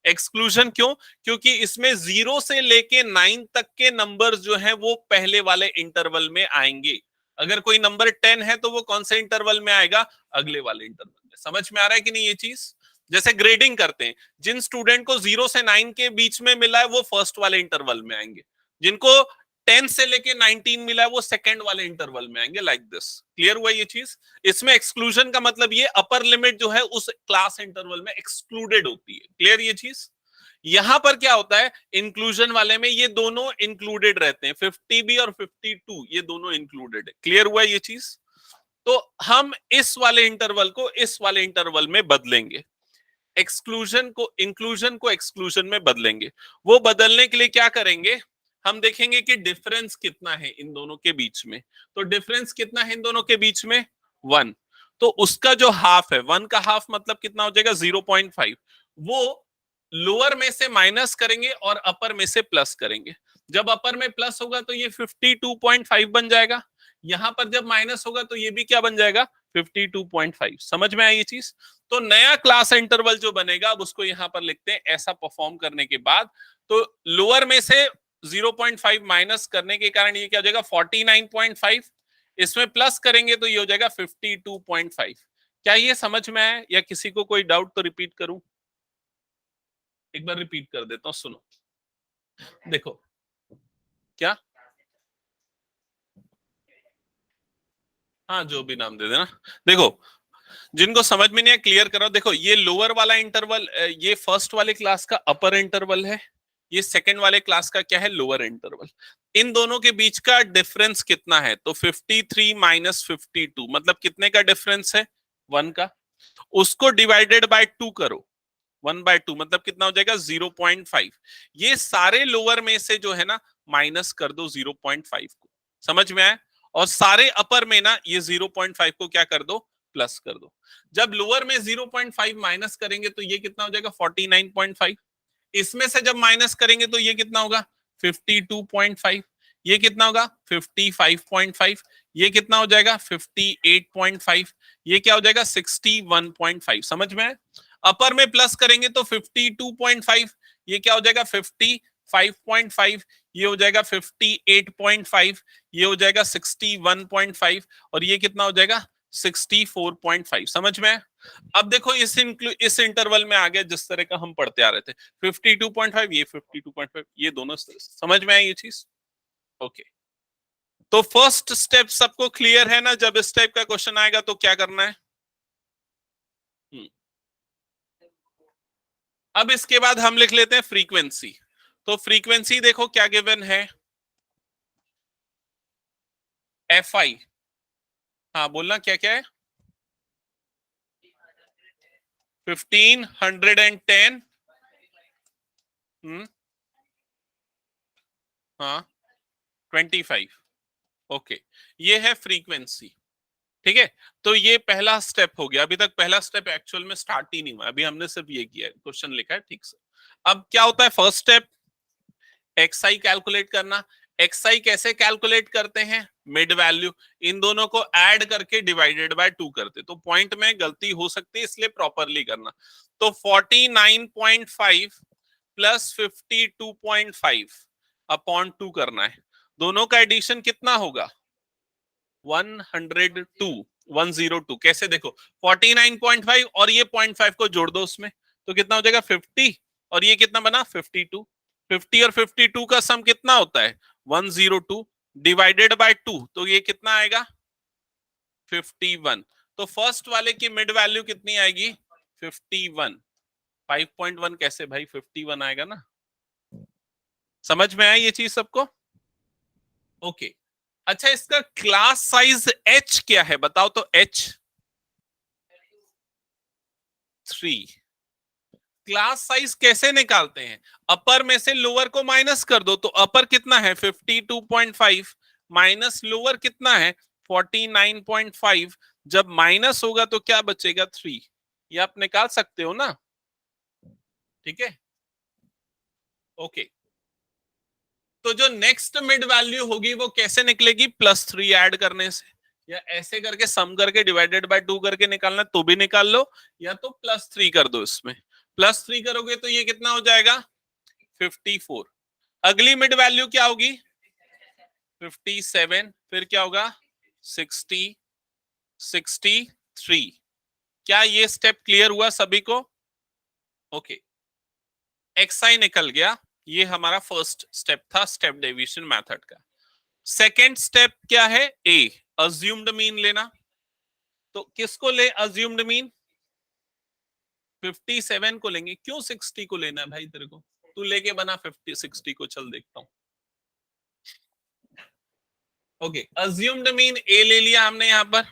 एक्सक्लूजन क्यों? क्योंकि इसमें 0 से लेके 9 तक के नंबर्स जो हैं वो पहले वाले इंटरवल में आएंगे। अगर कोई नंबर 10 है तो वो कौन से इंटरवल में आएगा, अगले वाले इंटरवल में। समझ में आ रहा है कि नहीं ये चीज? जैसे ग्रेडिंग करते हैं, जिन स्टूडेंट को 0 से 9 के बीच में मिला है वो फर्स्ट वाले इंटरवल में आएंगे, जिनको 10 से लेके 19 मिला है वो सेकंड वाले इंटरवल में आएंगे, लाइक दिस। क्लियर हुआ ये चीज? इसमें एक्सक्लूजन का मतलब ये अपर लिमिट जो है उस क्लास इंटरवल में एक्सक्लूडेड होती है। क्लियर ये चीज? यहां पर क्या होता है, इंक्लूजन वाले में ये दोनों इंक्लूडेड रहते हैं, 50 भी और 52 ये दोनों इंक्लूडेड है। क्लियर हुआ ये चीज? तो हम इस वाले इंटरवल को इस वाले इंटरवल में बदलेंगे, एक्सक्लूजन को इंक्लूजन को एक्सक्लूजन में बदलेंगे। वो बदलने के लिए क्या करेंगे, हम देखेंगे कि डिफरेंस कितना है इन दोनों के बीच में। तो डिफरेंस कितना है इन दोनों के बीच में, 1। तो उसका जो हाफ है, 1 का हाफ मतलब कितना हो जाएगा, 0.5। वो लोअर में से माइनस करेंगे और अपर में से प्लस करेंगे। जब अपर में प्लस होगा तो ये 52.5 बन जाएगा, यहां पर जब माइनस होगा तो ये भी क्या बन जाएगा, 52.5। समझ में आई ये चीज? तो नया क्लास इंटरवल जो बनेगा अब उसको यहां पर लिखते हैं। ऐसा परफॉर्म करने के बाद तो लोअर में से 0.5 माइनस करने के कारण ये क्या हो जाएगा 49.5, इसमें प्लस करेंगे तो ये हो जाएगा 52.5। क्या ये समझ में आया या किसी को कोई डाउट तो रिपीट करूं? एक बार रिपीट कर देता हूं, सुनो। देखो क्या, हाँ जो भी नाम दे देना। देखो जिनको समझ में नहीं है क्लियर करो। देखो ये लोअर वाला इंटरवल, ये फर्स्ट वाले क्लास का अपर इंटरवल है, ये सेकंड वाले क्लास का क्या है, लोअर इंटरवल। इन दोनों के बीच का डिफरेंस कितना है, तो 53 माइनस 52 मतलब कितने का डिफरेंस है, 1 का। उसको डिवाइडेड बाय 2 करो, 1/2 मतलब कितना हो जाएगा 0.5। ये सारे लोअर में से जो है ना माइनस कर दो 0.5 को, समझ में आया। और सारे अपर में ना ये 0.5 को क्या कर दो, प्लस कर दो। जब लोअर में 0.5 माइनस करेंगे तो ये कितना हो जाएगा 49.5। इसमें से जब माइनस करेंगे तो ये कितना होगा 52.5। ये कितना होगा 55.5। ये कितना हो जाएगा 58.5। ये क्या हो जाएगा 61.5। समझ में है। अपर में प्लस करेंगे तो 52.5, ये क्या हो जाएगा 55.5, ये हो जाएगा 58.5, ये हो जाएगा 61.5 और ये कितना हो जाएगा 64.5। समझ में है। अब देखो इस इंटरवल में आ गया जिस तरह का हम पढ़ते आ रहे थे, 52.5 ये 52.5, ये दोनों समझ में आई ये चीज। ओके, तो फर्स्ट स्टेप सबको क्लियर है ना। जब इस टाइप का क्वेश्चन आएगा तो क्या करना है। अब इसके बाद हम लिख लेते हैं फ्रीक्वेंसी। तो फ्रीक्वेंसी देखो क्या गिवन है, एफ आई। हाँ बोलना क्या क्या है, 1510। हाँ 25। ओके, ये है फ्रीक्वेंसी। ठीक है, तो ये पहला स्टेप हो गया। अभी तक पहला स्टेप एक्चुअल में स्टार्ट ही नहीं हुआ, अभी हमने सिर्फ ये किया है, क्वेश्चन लिखा है ठीक से। अब क्या होता है फर्स्ट स्टेप, एक्स आई कैलकुलेट करना। एक्स आई कैसे कैलकुलेट करते हैं, मिड वैल्यू, इन दोनों को ऐड करके डिवाइडेड बाय 2 करते। तो पॉइंट में गलती हो सकती है इसलिए प्रॉपरली करना। तो 49.5 प्लस 52.5 अपॉन 2 करना है। दोनों का एडिशन कितना होगा 102, 102। कैसे देखो 49.5 और ये 0.5 को जोड़ दो उसमें, तो कितना हो जाएगा 50 और ये कितना बना 52। 50 और 52 का सम कितना होता है 102 डिवाइडेड बाय 2, तो ये कितना आएगा 51। तो फर्स्ट वाले की मिड वैल्यू कितनी आएगी 51। 5.1 कैसे भाई 51 आएगा ना। समझ में आया ये चीज सबको। ओके अच्छा, इसका क्लास साइज h क्या है बताओ तो, h 3। क्लास साइज कैसे निकालते हैं, अपर में से लोअर को माइनस कर दो। तो अपर कितना है 52.5 माइनस लोअर कितना है 49.5, जब माइनस होगा तो क्या बचेगा 3। ये आप निकाल सकते हो ना, ठीक है। ओके, तो जो नेक्स्ट मिड वैल्यू होगी वो कैसे निकलेगी, +3 ऐड करने से, या ऐसे करके सम करके डिवाइडेड बाय 2 करके निकालना तो भी निकाल लो, या तो +3 कर दो। इसमें +3 करोगे तो ये कितना हो जाएगा 54। अगली मिड वैल्यू क्या होगी 57, फिर क्या होगा 60, 63। क्या ये स्टेप क्लियर हुआ सभी को। ओके, एक्स आई निकल गया, ये हमारा फर्स्ट स्टेप था स्टेप डेविएशन मेथड का। सेकेंड स्टेप क्या है, ए अज्यूम्ड मीन लेना। तो किसको ले अज्यूम्ड मीन, 57 को लेंगे। क्यों 60 को लेना है भाई तेरे को, तू लेके बना 50 60 को, चल देखता हूं। ओके, अज्यूम्ड मीन ए ले लिया हमने यहां पर,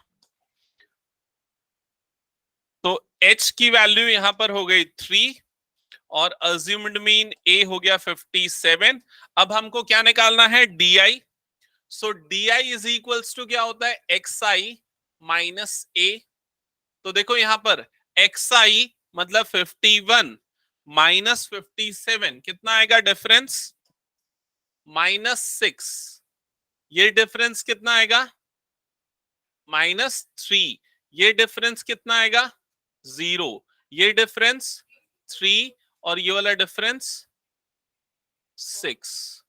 तो h की वैल्यू यहां पर हो गई 3 और अज्यूम्ड मीन a हो गया 57। अब हमको क्या निकालना है di। So di is equals to क्या होता है xi माइनस a। तो देखो यहां पर xi मतलब 51 माइनस 57 कितना आएगा डिफरेंस -6। ये डिफरेंस कितना आएगा -3। ये डिफरेंस कितना आएगा 0। ये डिफरेंस 3 और ये वाला डिफरेंस 6।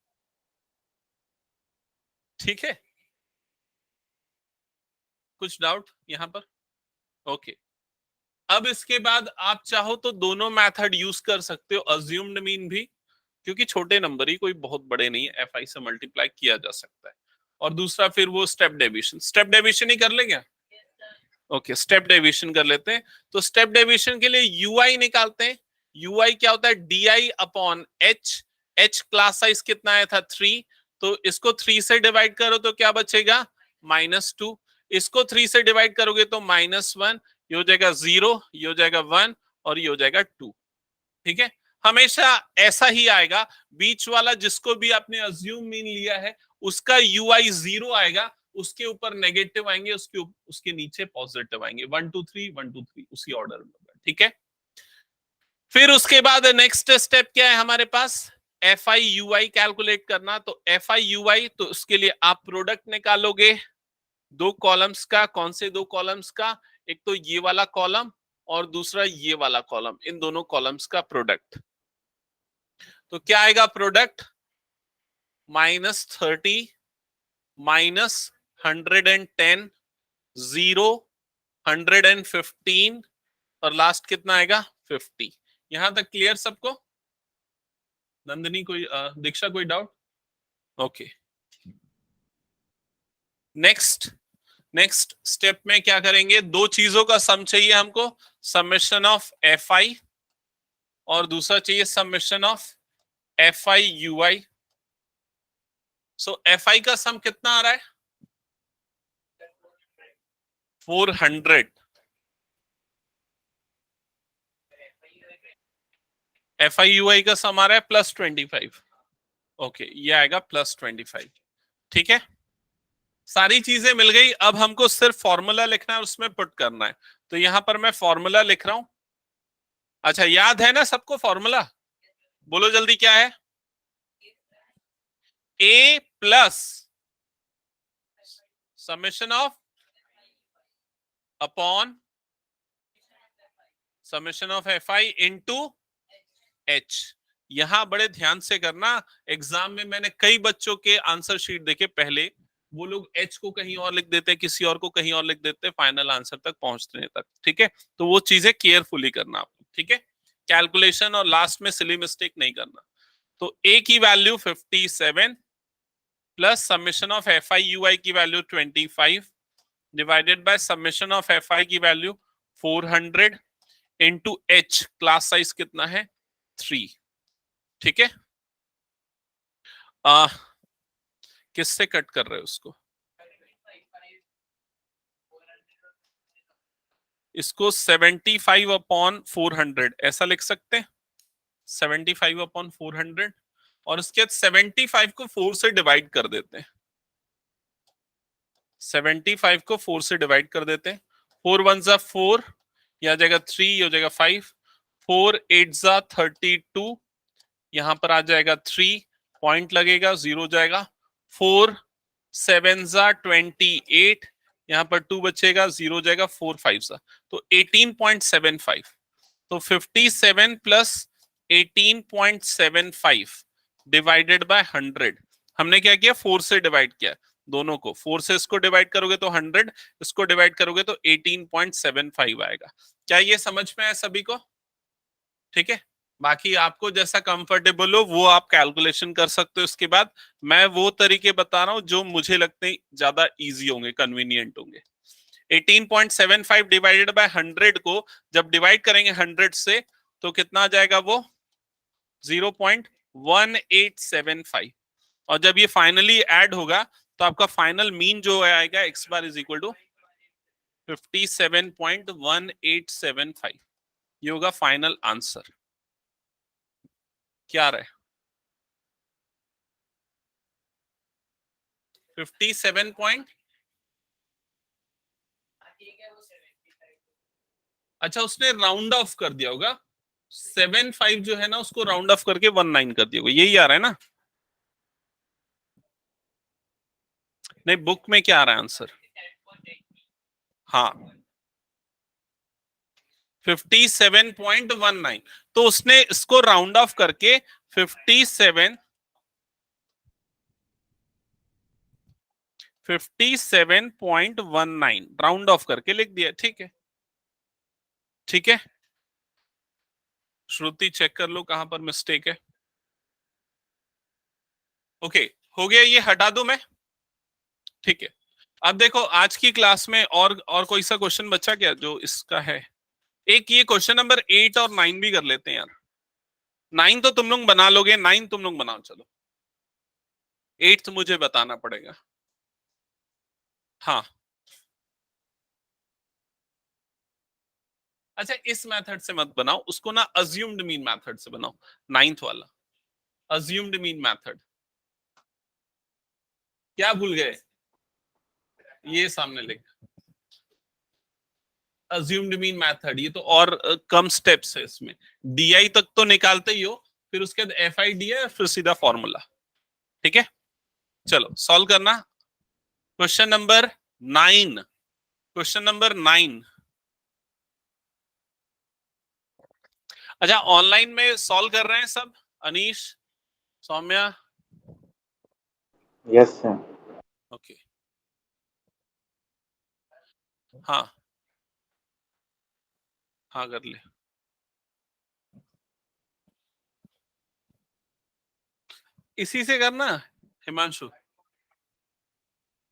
ठीक है, कुछ डाउट यहां पर? ओके। अब इसके बाद आप चाहो तो दोनों मेथड यूज कर सकते हो, अज्यूम्ड मीन भी, क्योंकि छोटे नंबर ही कोई बहुत बड़े नहीं है, एफ आई से मल्टीप्लाई किया जा सकता है। और दूसरा फिर वो स्टेप डेविएशन, स्टेप डेविएशन ही कर ले क्या? ओके, स्टेप डेविएशन कर लेते हैं। तो स्टेप डेविएशन के लिए यूआई निकालते हैं। यूआई क्या होता है? DI upon H. H class size कितना आया था? 3। तो इसको 3 से डिवाइड करो तो क्या बचेगा? -2। इसको 3 से डिवाइड करोगे तो -1, ये हो जाएगा 0, ये हो जाएगा 1 और ये हो जाएगा 2। ठीक है, हमेशा ऐसा ही आएगा। बीच वाला जिसको भी आपने अज्यूम मीन लिया है उसका यूआई 0 आएगा, उसके ऊपर नेगेटिव आएंगे, उसके नीचे पॉजिटिव आएंगे। 1 2 3 1 2 3 उसी ऑर्डर में। ठीक है, फिर उसके बाद नेक्स्ट स्टेप क्या है हमारे पास? F I U I calculate करना। तो एफ आई यू आई, तो उसके लिए आप प्रोडक्ट निकालोगे दो कॉलम्स का। कौन से दो कॉलम्स का? एक तो ये वाला कॉलम और दूसरा ये वाला कॉलम, इन दोनों कॉलम्स का प्रोडक्ट। तो क्या आएगा प्रोडक्ट? -30 -110 0 115 और लास्ट कितना आएगा? 50। यहां तक क्लियर सबको? नंदिनी कोई दीक्षा कोई डाउट? ओके, नेक्स्ट स्टेप में क्या करेंगे? दो चीजों का सम चाहिए हमको, समेशन ऑफ एफ आई और दूसरा चाहिए summation of F I U I. So F I का सम कितना आ रहा है? 400। एफ आई यू आई का सम आ रहा है +25। ओके, ये आएगा +25। ठीक है, सारी चीजें मिल गई। अब हमको सिर्फ फॉर्मूला लिखना है और उसमें पुट करना है। तो यहां पर मैं फॉर्मूला लिख रहा हूं। अच्छा, याद है ना सबको फॉर्मूला? बोलो जल्दी, क्या है? A plus summation of upon summation of F I into H. यहां बड़े ध्यान से करना, एग्जाम में मैंने कई बच्चों के आंसर शीट देखे पहले, वो लोग एच को कहीं और लिख देते, किसी और को कहीं और लिख देते फाइनल आंसर तक पहुंचने तक। ठीक है, तो वो चीजें केयरफुली करना आप। ठीक है, कैलकुलेशन और लास्ट में सिली मिस्टेक नहीं करना। तो ए की value 57 plus summation of F I U I की value 25 divided by summation of F I की value 400 into H, class size कितना है? 3। ठीक है, किससे कट कर रहे हो उसको? इसको 75 अपॉन 400 ऐसा लिख सकते हैं, 75 अपॉन 400। और उसके बाद 75 को 4 से डिवाइड कर देते हैं। 75 को 4 से डिवाइड कर देते हैं। 4 1 जा 4, यह आ जाएगा 3, ये हो जाएगा 5। 4 8 जा 32, यहां पर आ जाएगा 3, पॉइंट लगेगा, 0 जाएगा। 4 7 जा 28, यहां पर 2 बचेगा, 0 जाएगा। 4 5 जा तो 18.75। तो 57 प्लस 18.75 डिवाइडेड बाय 100। हमने क्या किया? 4 से डिवाइड किया दोनों को। 4 से इसको डिवाइड करोगे तो 100, इसको डिवाइड करोगे तो 18.75 आएगा। क्या ये समझ में आया सभी को? ठीक है, बाकी आपको जैसा कंफर्टेबल हो वो आप कैलकुलेशन कर सकते हो। इसके बाद मैं वो तरीके बता रहा हूं जो मुझे लगते हैं ज्यादा इजी होंगे, कन्वीनियंट होंगे। 18.75 डिवाइडेड बाय 100 को जब डिवाइड करेंगे 100 से तो कितना आ जाएगा? वो 0.1875। और जब ये फाइनली ऐड होगा तो आपका फाइनल मीन जो आएगा x bar is equal to 57.1875। ये होगा फाइनल आंसर। क्या आ रहा है? 57 पॉइंट, अच्छा उसने राउंड ऑफ कर दिया होगा। 75 जो है ना उसको राउंड ऑफ करके 19 कर दिया होगा, यही आ रहा है ना? नहीं, बुक में क्या आ रहा है आंसर? हाँ, 57.19। तो उसने इसको राउंड ऑफ करके 57 57.19 राउंड ऑफ करके लिख दिया, ठीक है। ठीक है, श्रुति चेक कर लो कहां पर मिस्टेक है। ओके, हो गया, ये हटा दूं मैं, ठीक है। अब देखो आज की क्लास में और कोई सा क्वेश्चन बचा क्या जो इसका है? एक ये क्वेश्चन नंबर 8 और 9 भी कर लेते हैं यार। 9 तो तुम लोग बना लोगे, 9 तुम लोग बनाओ, चलो 8 तो मुझे बताना पड़ेगा। हाँ, अच्छा इस मेथड से मत बनाओ उसको ना, अज्यूम्ड मीन मेथड से बनाओ, 9th वाला अज्यूम्ड मीन मेथड। क्या भूल गए? ये सामने लिख, अज्यूम्ड मीन मेथड, ये तो और कम स्टेप्स है इसमें। डीआई तक तो निकालते ही हो, फिर उसके बाद एफ आई डी है, फिर सीधा फॉर्मूला। ठीक है, चलो सॉल्व करना। Question number 9, question number 9। अच्छा ऑनलाइन में सॉल्व कर रहे हैं सब? Anish, Saumya? Yes sir. Okay, हाँ हाँ कर ले। इसी से करना हिमांशु।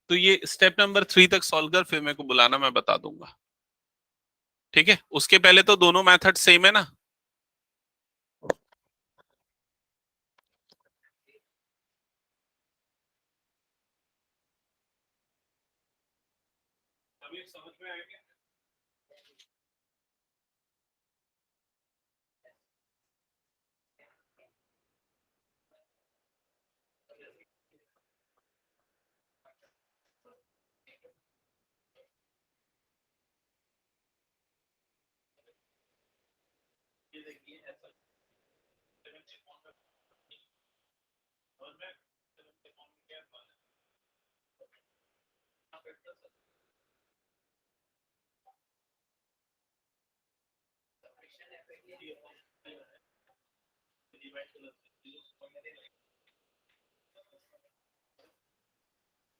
तो ये स्टेप नंबर 3 तक सॉल्व कर, फिर मेरे को बुलाना, मैं बता दूंगा। ठीक है, उसके पहले तो दोनों मेथड सेम है ना? अभी समझ में आएगा? ये देखिए ऐसा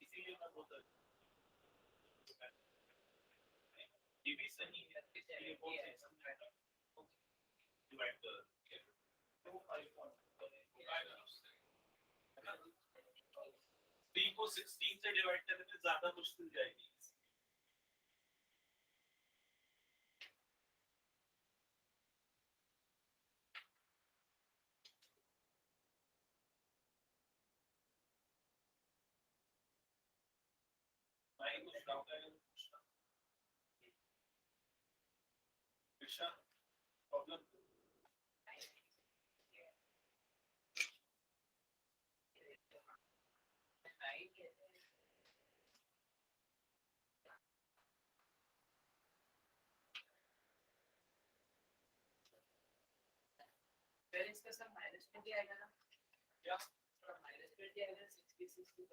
इसीलिए मैं बोलता हूं ये भी सही है, इसलिए वो डिवाइड कर 3 को 16 से डिवाइड करने में ज्यादा मुश्किल जाएगी। प्रॉब्लम फिर इसका सब माइनस 20 आएगा ना? क्या माइनस 20 आएगा? 60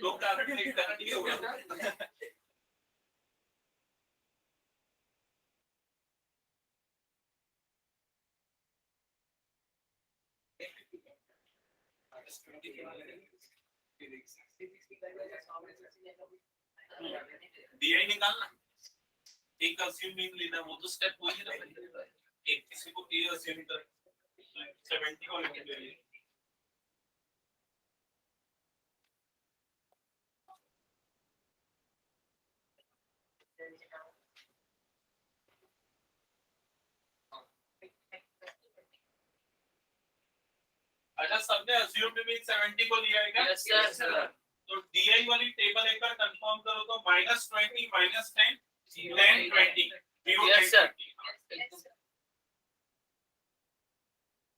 लोग काफी होगा। दिया ही निकालना, एक अज्यूम मीन लेना, वो तो स्टेप वही है ना। एक किसी को ए अज्यूम कर 70 को ले लिए। अच्छा सबने अज्यूम्ड मीन 70 को लिया है क्या? Yes sir. तो डीआई वाली टेबल एक बार कंफर्म करो तो -20 -10 10 20 यस सर।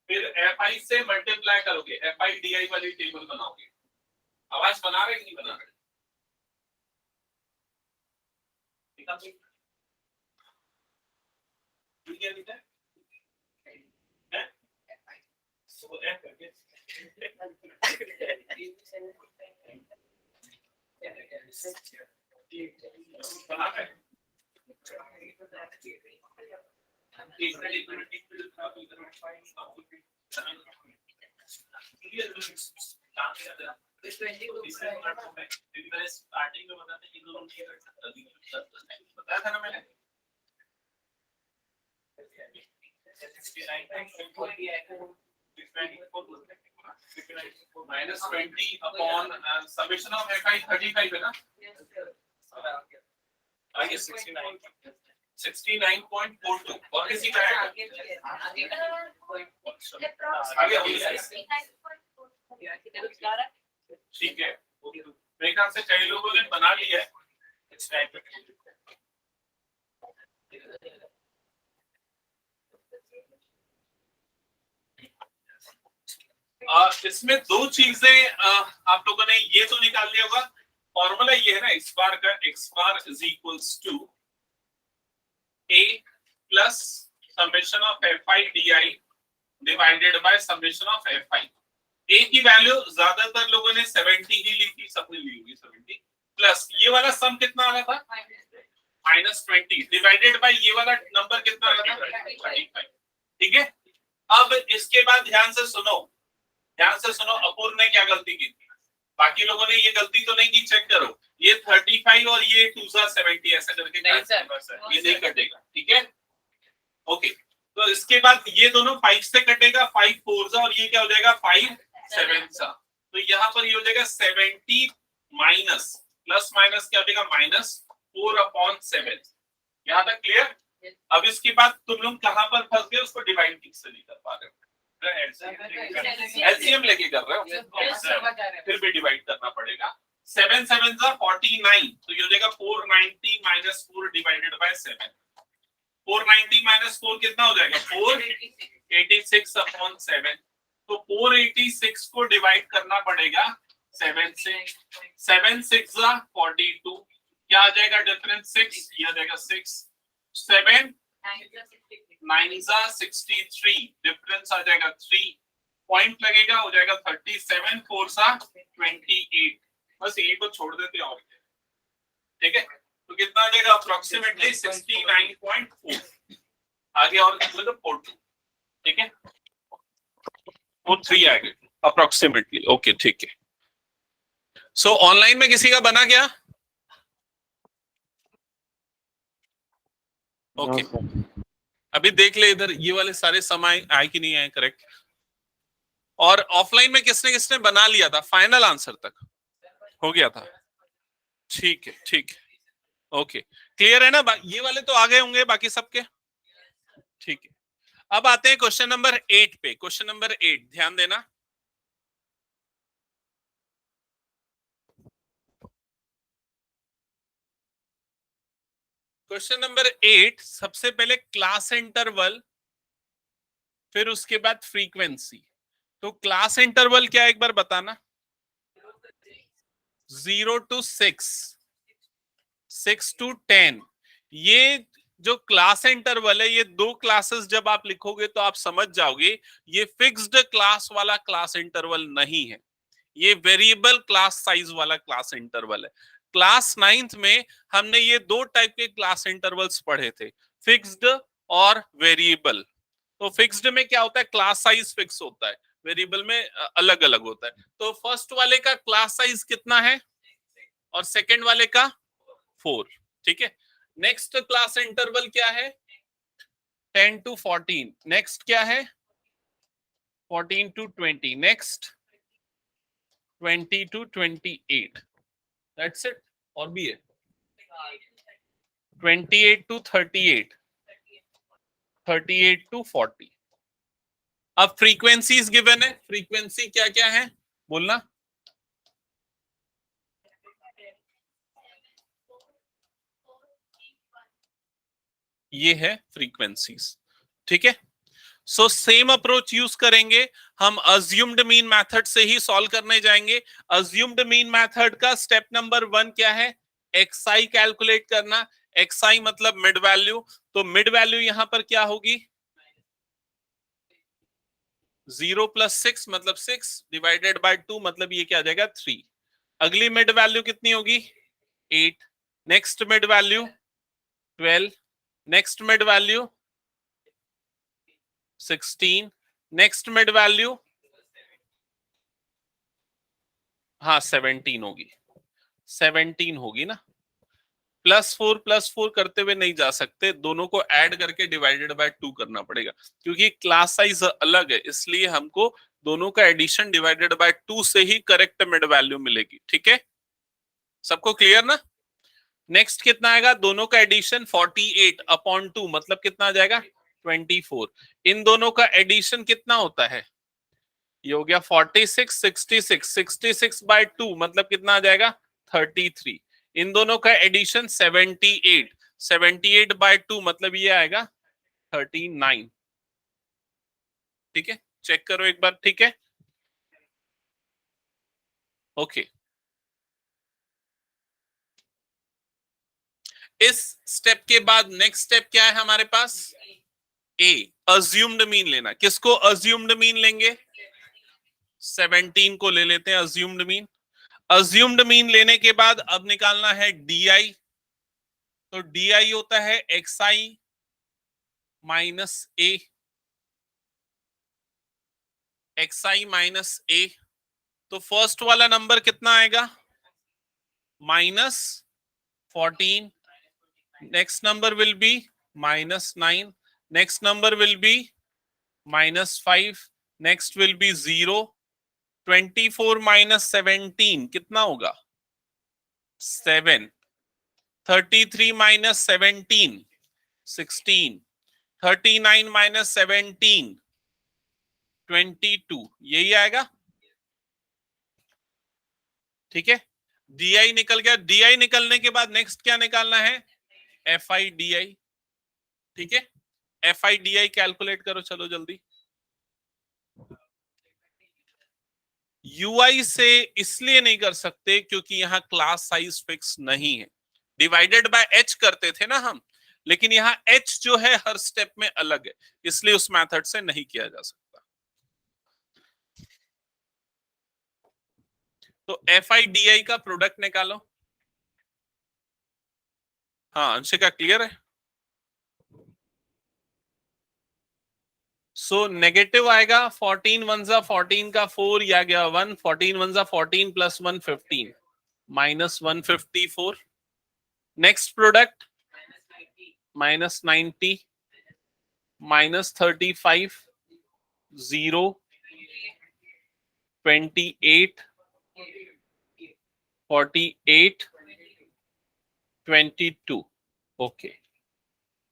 फिर एफ आई से मल्टीप्लाई करोगे, एफ आई डी आई वाली टेबल बनाओगे। आवाज बना रहे कि नहीं बना रहे? स्टार्टिंग में बताते कि दोनों बताया था ना मैंने। -20 अपॉन समेशन ऑफ fi 35 है ना, आगे 69.42 और किसी का है आगे ठीक है। मेरे ख्याल से कई लोगों ने बना लिया है इस टाइप पे। इसमें दो चीजें आप लोगों ने ये तो निकाल लिया होगा, फॉर्मूला ये है ना x बार का, x bar is equals to a plus summation of fi di divided by summation of fi। a की वैल्यू ज्यादातर लोगों ने 70 ही ली थी, सबने ली होगी 70 प्लस ये वाला सम कितना आ रहा था -20 डिवाइडेड बाय ये वाला नंबर कितना आ रहा था 35। ठीक है, अब इसके बाद ध्यान से सुनो, अपूर्व ने क्या गलती की थी, बाकी लोगों ने ये गलती तो नहीं की, चेक करो, ये 35 और ये 2 70 ऐसा करके ये नहीं कटेगा। ठीक है, ओके, तो इसके बाद ये दोनों 5 से कटेगा, 5 4 और ये क्या हो जाएगा 5 7 सा, तो यहाँ पर ये हो जाएगा 70 माइनस प्लस माइनस क्या हो जाएगा -4/7। यहाँ तक क्लियर? अब इसके बाद तुम लोग कहाँ पर फंस गए, उसको डिवाइड ठीक से नहीं कर पा रहे हो, एलसीएम लेके कर रहे हो, फिर भी डिवाइड करना पड़ेगा। 7 7 जा 49, तो ये हो जाएगा 490 माइनस 4 डिवाइडेड बाय 7। 490 माइनस 4 कितना हो जाएगा 486/7, तो 486 को डिवाइड करना पड़ेगा 7 से। 7 6 जा 42, क्या आ जाएगा डिफरेंस 6, ये आ जाएगा 6। 7 9 जा 63, डिफरेंस आ जाएगा 3, पॉइंट लगेगा, हो जाएगा 37 4 सा 28, बस यही को छोड़ देते हैं और ठीक है, तो कितना आ जाएगा अप्रोक्सीमेटली 69.4, आगे और मतलब 42। ठीक है, वो 3 आएगा अप्रोक्सीमेटली। ओके ठीक है, सो ऑनलाइन में किसी का बना क्या? ओके अभी देख ले इधर, ये वाले सारे समय आए कि नहीं आए करेक्ट, और ऑफलाइन में किसने किसने बना लिया था, फाइनल आंसर तक हो गया था? ठीक है ठीक है, ओके क्लियर है ना, ये वाले तो आ गए होंगे बाकी सबके। ठीक है, अब आते हैं क्वेश्चन नंबर 8 पे। क्वेश्चन नंबर 8 ध्यान देना, क्वेश्चन नंबर 8 सबसे पहले क्लास इंटरवल, फिर उसके बाद फ्रीक्वेंसी। तो क्लास इंटरवल क्या एक बार बताना, 0 to 6, 6 to 10। ये जो क्लास इंटरवल है, ये दो क्लासेस जब आप लिखोगे तो आप समझ जाओगे ये फिक्स्ड क्लास वाला क्लास इंटरवल नहीं है, ये वेरिएबल क्लास साइज वाला क्लास इंटरवल है। क्लास 9th में हमने ये दो टाइप के क्लास इंटरवल्स पढ़े थे, फिक्स्ड और वेरिएबल। तो फिक्स्ड में क्या होता है, क्लास साइज फिक्स होता है, वेरिएबल में अलग अलग होता है। तो फर्स्ट वाले का क्लास साइज कितना है और सेकंड वाले का 4। ठीक है, नेक्स्ट क्लास इंटरवल क्या है 10 to 14, नेक्स्ट क्या है 14 to 20, next 20 to 28, that's it. और भी है 28 to 38, 38 to 40। अब फ्रीक्वेंसीज गिवन है, फ्रीक्वेंसी क्या क्या है बोलना, ये है फ्रीक्वेंसीज। ठीक है, सो सेम अप्रोच यूज करेंगे, हम अज्यूम्ड मीन मेथड से ही सॉल्व करने जाएंगे। अज्यूम्ड मीन मेथड का स्टेप नंबर 1 क्या है? xi कैलकुलेट करना। xi मतलब मिड वैल्यू, तो मिड वैल्यू यहां पर क्या होगी? 0 + 6 मतलब 6 डिवाइडेड बाय 2 मतलब ये क्या आ जाएगा? 3। अगली मिड वैल्यू कितनी होगी? 8। Next mid value 12। Next mid value 16। Next mid value, हाँ 17 होगी। 17 होगी ना। +4 करते हुए नहीं जा सकते, दोनों को ऐड करके डिवाइडेड बाय 2 करना पड़ेगा, क्योंकि क्लास साइज अलग है, इसलिए हमको दोनों का एडिशन डिवाइडेड बाय 2 से ही करेक्ट मिड वैल्यू मिलेगी। ठीक है, सबको क्लियर ना? नेक्स्ट कितना आएगा? दोनों का एडिशन 48/2 मतलब कितना आ जाएगा? 24। इन दोनों का एडिशन कितना होता है? ये हो गया 46, 66, 66/2 मतलब कितना आ जाएगा? 33। इन दोनों का एडिशन 78, 78/2 मतलब ये आएगा 39। ठीक है, चेक करो एक बार। ठीक है, ओके। इस स्टेप के बाद नेक्स्ट स्टेप क्या है हमारे पास? ए, अज्यूम्ड मीन लेना। किसको अज्यूम्ड मीन लेंगे? 17 को ले लेते हैं अज्यूम्ड मीन। अज्यूम्ड मीन लेने के बाद अब निकालना है डीआई। तो डीआई होता है एक्सआई माइनस ए, एक्सआई माइनस ए। तो फर्स्ट वाला नंबर कितना आएगा? -14। Next number will be -9। Next number will be -5। Next will be 0। 24 - 17 कितना होगा? 7। 33 - 17 16। 39 - 17 22, यही आएगा। ठीक है, डीआई निकल गया। डीआई निकलने के बाद नेक्स्ट क्या निकालना है? एफ आई डी आई। ठीक है, F I D I calculate करो, चलो जल्दी। यूआई से इसलिए नहीं कर सकते क्योंकि यहां क्लास साइज फिक्स नहीं है। डिवाइडेड बाय एच करते थे ना हम, लेकिन यहाँ एच जो है हर स्टेप में अलग है, इसलिए उस मेथड से नहीं किया जा सकता। तो एफ आई डी आई का प्रोडक्ट निकालो। हाँ, अंशिका क्लियर है? सो नेगेटिव आएगा। 14 1 14 का 4, या गया 1। 14 1 14 + 1 15 -154। Next product -90 -35 0 28 48 22। ओके,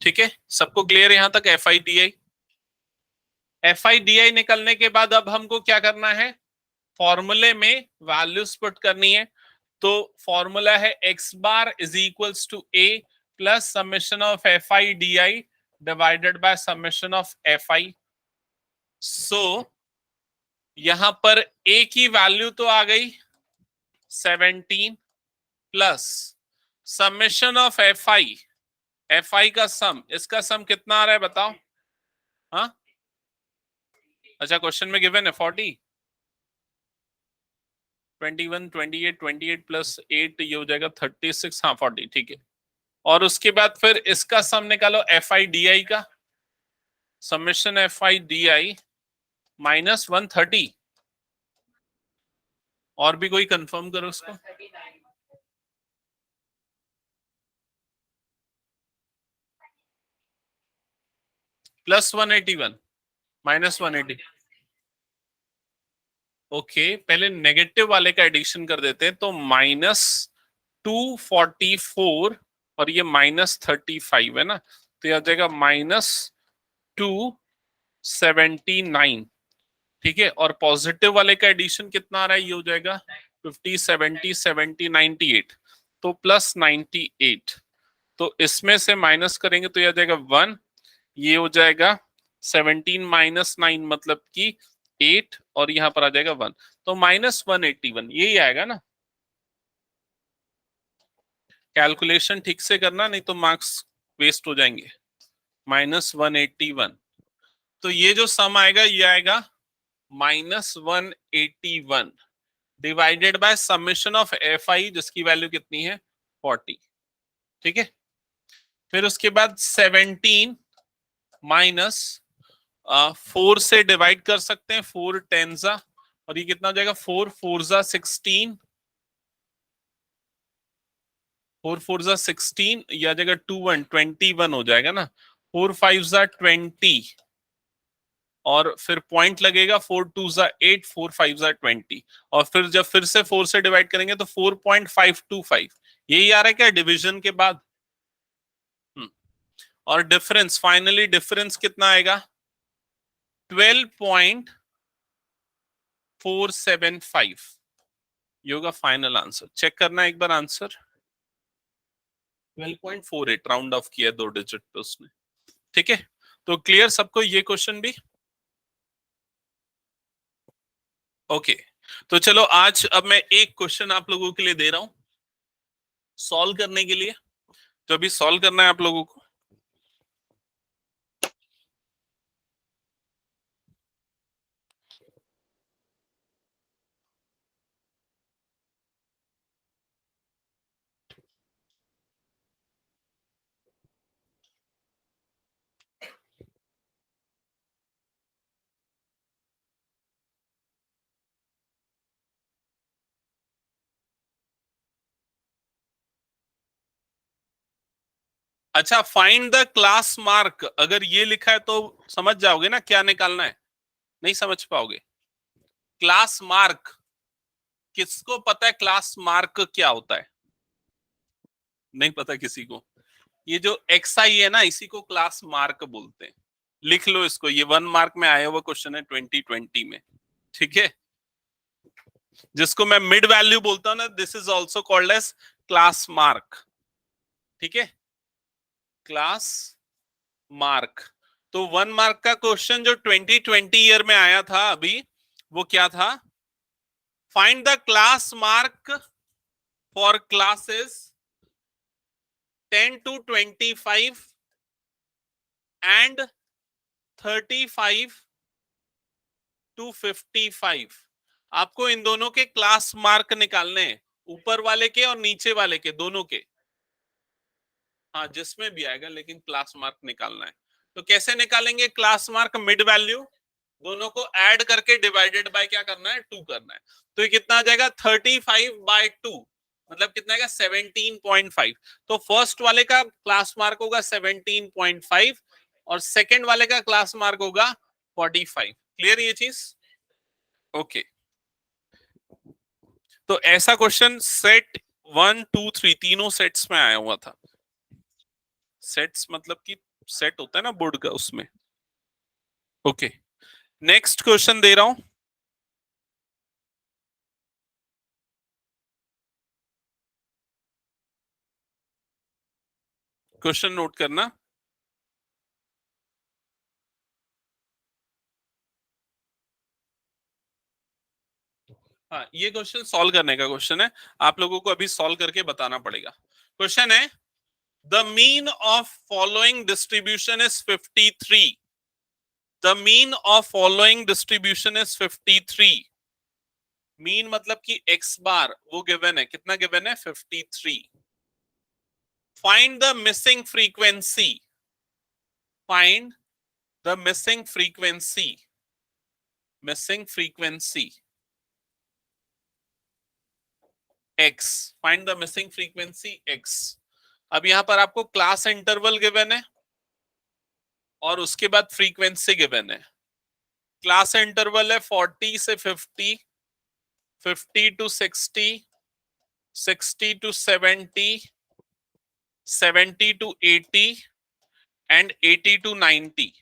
ठीक है, सबको क्लियर यहां तक? F I D I. F I D आई निकलने के बाद अब हमको क्या करना है? फॉर्मूले में वैल्यूज पुट करनी है। तो फॉर्मूला है x bar is equals to a plus summation of F I D I divided by summation of F I. So यहां पर a की वैल्यू तो आ गई 17 plus summation of F I का सम, इसका सम कितना आ रहा है बताओ? हाँ, अच्छा, क्वेश्चन में गिवन है 40, 21 28 28 + 8 ये हो जाएगा 36। हाँ 40, ठीक है। और उसके बाद फिर इसका सम निकालो एफ आई डी आई का। समेशन एफ आई डी आई -130। और भी कोई कंफर्म करो उसको। +181 -180। ओके, पहले नेगेटिव वाले का एडिशन कर देते हैं। तो -244 और ये -35 है ना, तो यह आ जाएगा -279। ठीक है, और पॉजिटिव वाले का एडिशन कितना आ रहा है? ये हो जाएगा 50 70 70 98, तो +98। तो इसमें से माइनस करेंगे तो ये आ जाएगा 1। ये हो जाएगा 17 - 9 मतलब कि 8 और यहाँ पर आ जाएगा 1, तो -181 यही आएगा ना। कैलकुलेशन ठीक से करना, नहीं तो मार्क्स वेस्ट हो जाएंगे। -181, तो ये जो सम आएगा ये आएगा -181 divided by summation of FI, जिसकी वैल्यू कितनी है 40। ठीक है, फिर उसके बाद 17 माइनस 4 से डिवाइड कर सकते हैं, 4 10 जा, और ये कितना हो जाएगा 4 4 जा 16, 4 4 जा 16, या जगह 2 1 21 हो जाएगा ना, 4 5 जा 20, और फिर पॉइंट लगेगा 4 2 जा 8, 4 5 जा 20, और फिर जब फिर से 4 से डिवाइड करेंगे तो 4.525, यही आ रहा है क्या डिवीजन के बाद। और डिफरेंस, फाइनली डिफरेंस कितना आएगा 12.475, ये होगा फाइनल आंसर। चेक करना एक बार आंसर, 12.48 राउंड ऑफ किया 2 डिजिट पे उसने। ठीक है, तो क्लियर सबको ये क्वेश्चन भी। ओके, तो चलो आज अब मैं एक क्वेश्चन आप लोगों के लिए दे रहा हूं सॉल्व करने के लिए, तो अभी सॉल्व करना है आप लोगों को। अच्छा, फाइंड द क्लास मार्क, अगर ये लिखा है तो समझ जाओगे ना क्या निकालना है, नहीं समझ पाओगे। क्लास मार्क, किसको पता है क्लास मार्क क्या होता है? नहीं पता किसी को? ये जो XI है ना, इसी को क्लास मार्क बोलते हैं। लिख लो इसको, ये 1 मार्क में आया हुआ क्वेश्चन है 2020 में। ठीक है, जिसको मैं मिड वैल्यू बोलता हूं ना, this is also called as class mark. ठीक है, क्लास मार्क। तो 1 मार्क का क्वेश्चन जो 2020 ईयर में आया था अभी, वो क्या था? Find the class mark for classes 10 to 25 and 35 to 55। आपको इन दोनों के क्लास मार्क निकालने हैं, ऊपर वाले के और नीचे वाले के, दोनों के। हाँ, जिसमें भी आएगा, लेकिन क्लास मार्क निकालना है। तो कैसे निकालेंगे क्लास मार्क? मिड वैल्यू दोनों को ऐड करके डिवाइडेड बाय क्या करना है 2 करना है। तो ये कितना आ जाएगा 35/2, मतलब कितना आएगा 17.5। तो फर्स्ट वाले का क्लास मार्क होगा 17.5 और सेकंड वाले का क्लास मार्क होगा 45। क्लियर ये चीज? ओके, तो ऐसा क्वेश्चन सेट 1 2 3 तीनों सेट्स में आया हुआ था। सेट्स मतलब कि सेट होता है ना बोर्ड का, उसमें। ओके, नेक्स्ट क्वेश्चन दे रहा हूं। क्वेश्चन नोट करना। हाँ, ये क्वेश्चन सॉल्व करने का क्वेश्चन है, आप लोगों को अभी सॉल्व करके बताना पड़ेगा। क्वेश्चन है, the mean of following distribution is 53। The mean of following distribution is 53। Mean मतलब कि एक्स बार वो गिवन है, कितना गिवन है 53। Find the missing frequency, find the missing frequency, missing frequency x, find the missing frequency x। अब यहां पर आपको क्लास इंटरवल गिवन है और उसके बाद फ्रीक्वेंसी गिवन है। क्लास इंटरवल है 40 से 50, 50 to 60, 60 to 70, 70 to 80 and 80 to 90।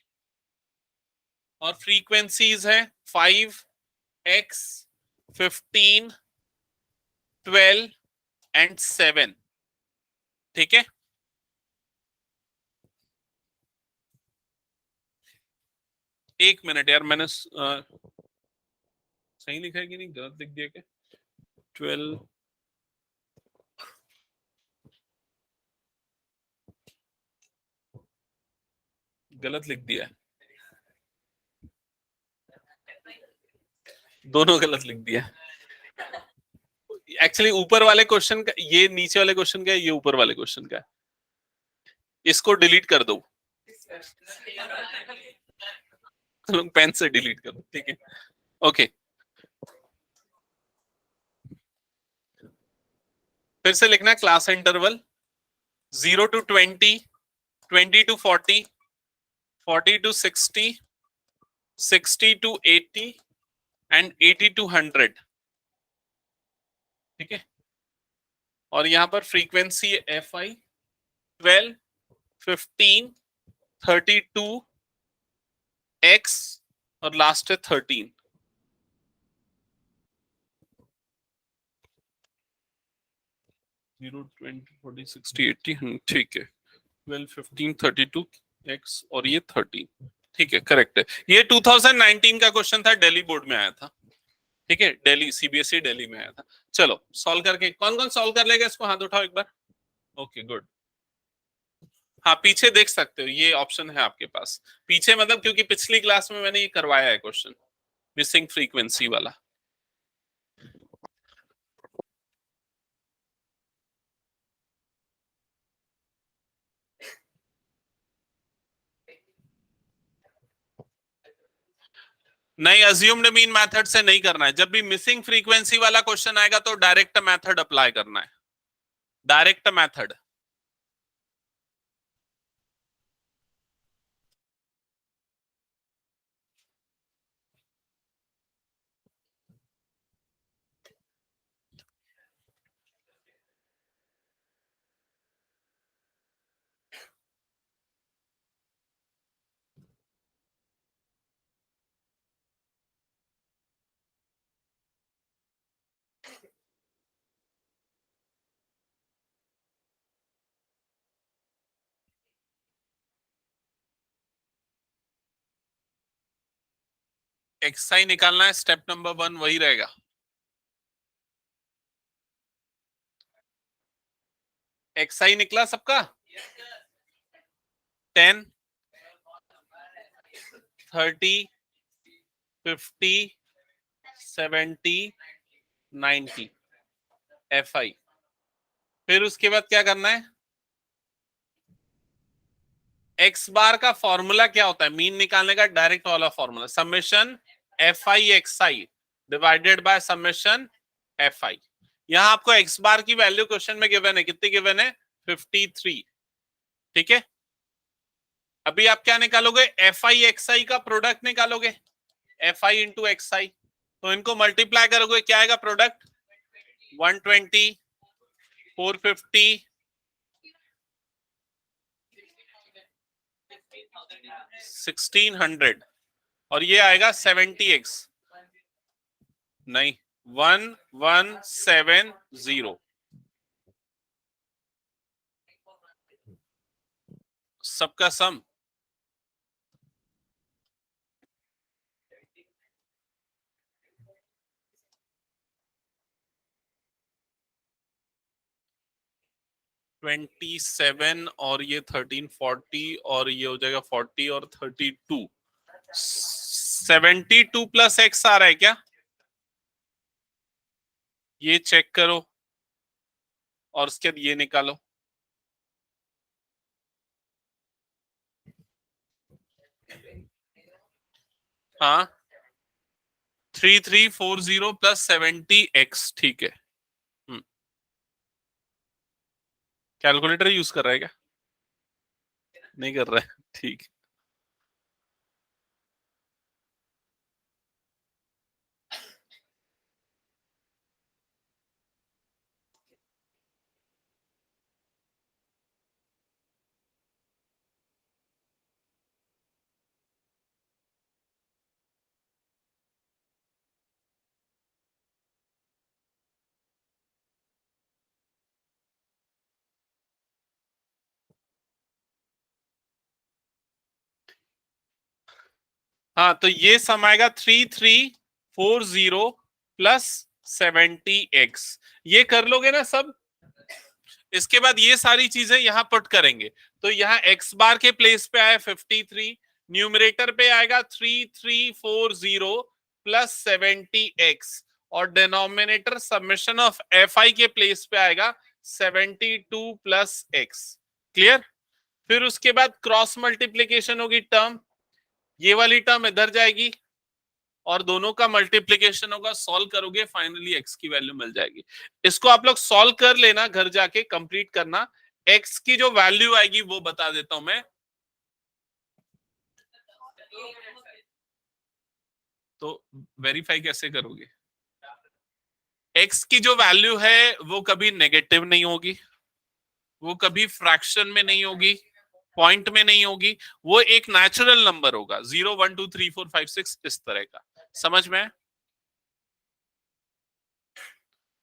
और फ्रीक्वेंसीज है 5x, 15, 12 एंड 7। ठीक है, एक मिनट यार, मैंने सही लिखा है कि नहीं, गलत लिख दिया क्या? 12 गलत लिख दिया है, दोनों गलत लिख दिया। एक्चुअली ऊपर वाले क्वेश्चन का, ये नीचे वाले क्वेश्चन का है, ये ऊपर वाले क्वेश्चन का है। इसको डिलीट कर दो, पेन से डिलीट कर दो, ठीक है। ओके, फिर से लिखना class interval 0 to 20, 20 to 40, 40 to 60, 60 to 80 and 80 to 100, ठीक है। और यहां पर फ्रीक्वेंसी है एफ आई, 12, 15, 32, एक्स और लास्ट है 13। 0, 20, 40, 60, 80, ठीक है। 12, 15, 32, एक्स और ये 13, ठीक है, करेक्ट है। ये 2019 का क्वेश्चन था, दिल्ली बोर्ड में आया था, ठीक है, दिल्ली सीबीएसई दिल्ली में आया था। चलो सॉल्व करके, कौन कौन सॉल्व कर लेगा इसको, हाथ उठाओ एक बार। Okay good. हाँ पीछे देख सकते हो, ये ऑप्शन है आपके पास पीछे, मतलब क्योंकि पिछली क्लास में मैंने ये करवाया है क्वेश्चन, मिसिंग फ्रीक्वेंसी वाला। नहीं, अज्यूम्ड मीन मेथड से नहीं करना है। जब भी मिसिंग फ्रीक्वेंसी वाला क्वेश्चन आएगा तो डायरेक्ट मेथड अप्लाई करना है, डायरेक्ट मेथड। एक्सआई निकालना है, स्टेप नंबर 1 वही रहेगा। एक्सआई निकला सबका? 10, 30, 50, 70, 90 एफ आई। फिर उसके बाद क्या करना है, एक्स बार का फॉर्मूला क्या होता है मीन निकालने का, डायरेक्ट वाला formula, summation F I X I divided by summation F आई। यहां आपको एक्स बार की वैल्यू क्वेश्चन में गिवन है, कितनी गिवन है, 53, ठीक है। अभी आप क्या निकालोगे, एफ आई एक्स आई का प्रोडक्ट निकालोगे, एफ आई इंटू एक्स आई, तो इनको मल्टीप्लाई करोगे, क्या आएगा प्रोडक्ट, 120, 450, 1600 और ये आएगा 70x, नहीं 1170, सबका सम। ट्वेंटी 27 और ये 13, 40 और ये हो जाएगा 40 और 32, 72 प्लस एक्स आ रहा है क्या, ये चेक करो और उसके बाद ये निकालो। हाँ 3340 प्लस 70x, ठीक है। कैलकुलेटर यूज कर रहा है क्या, नहीं कर रहा है, ठीक। हाँ तो ये सम आएगा 3340 प्लस 70x। ये कर लोगे ना सब। इसके बाद ये सारी चीजें यहां पुट करेंगे, तो यहाँ x बार के प्लेस पे आया 53, न्यूमरेटर पे आएगा 3340 प्लस 70x, और डिनोमिनेटर समेशन ऑफ fi के प्लेस पे आएगा 72 प्लस x। क्लियर? फिर उसके बाद क्रॉस मल्टीप्लीकेशन होगी, टर्म ये वाली टर्म इधर जाएगी और दोनों का मल्टीप्लीकेशन होगा, सॉल्व करोगे फाइनली x की वैल्यू मिल जाएगी। इसको आप लोग सॉल्व कर लेना, घर जाके कंप्लीट करना। x की जो वैल्यू आएगी वो बता देता हूं मैं। तो वेरीफाई कैसे करोगे? x की जो वैल्यू है वो कभी नेगेटिव नहीं होगी, वो कभी फ्रैक्शन में नहीं होगी, पॉइंट में नहीं होगी, वो एक नेचुरल नंबर होगा, 0 1 2 3 4 5 6 इस तरह का। समझ में?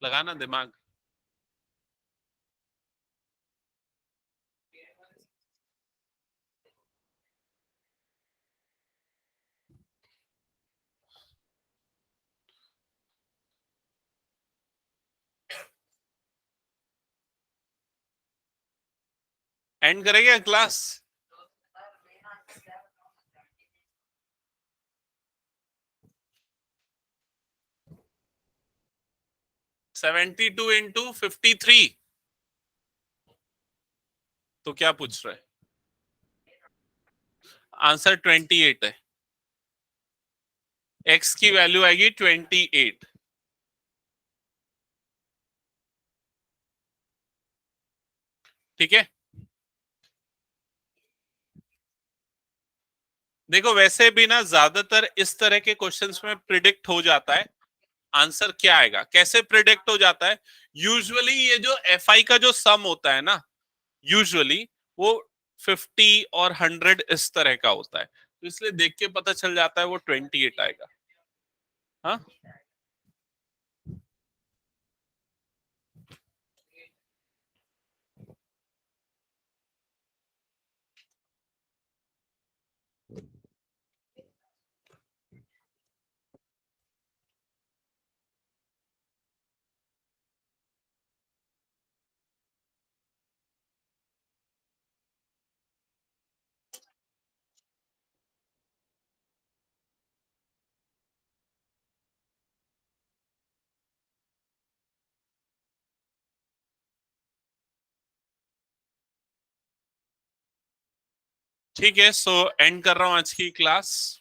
लगाना दिमाग। एंड करेगा क्लास? सेवेंटी टू इंटू 53, तो क्या पूछ रहा है? आंसर 28 है। x की वैल्यू आएगी 28। ठीक है, देखो वैसे भी ना ज्यादातर इस तरह के क्वेश्चंस में प्रिडिक्ट हो जाता है आंसर क्या आएगा। कैसे प्रिडिक्ट हो जाता है? यूजुअली ये जो एफ आई का जो सम होता है ना, यूजुअली वो 50 और 100 इस तरह का होता है, तो इसलिए देख के पता चल जाता है वो 28 आएगा। हाँ, ठीक है, सो एंड कर रहा हूं आज की क्लास।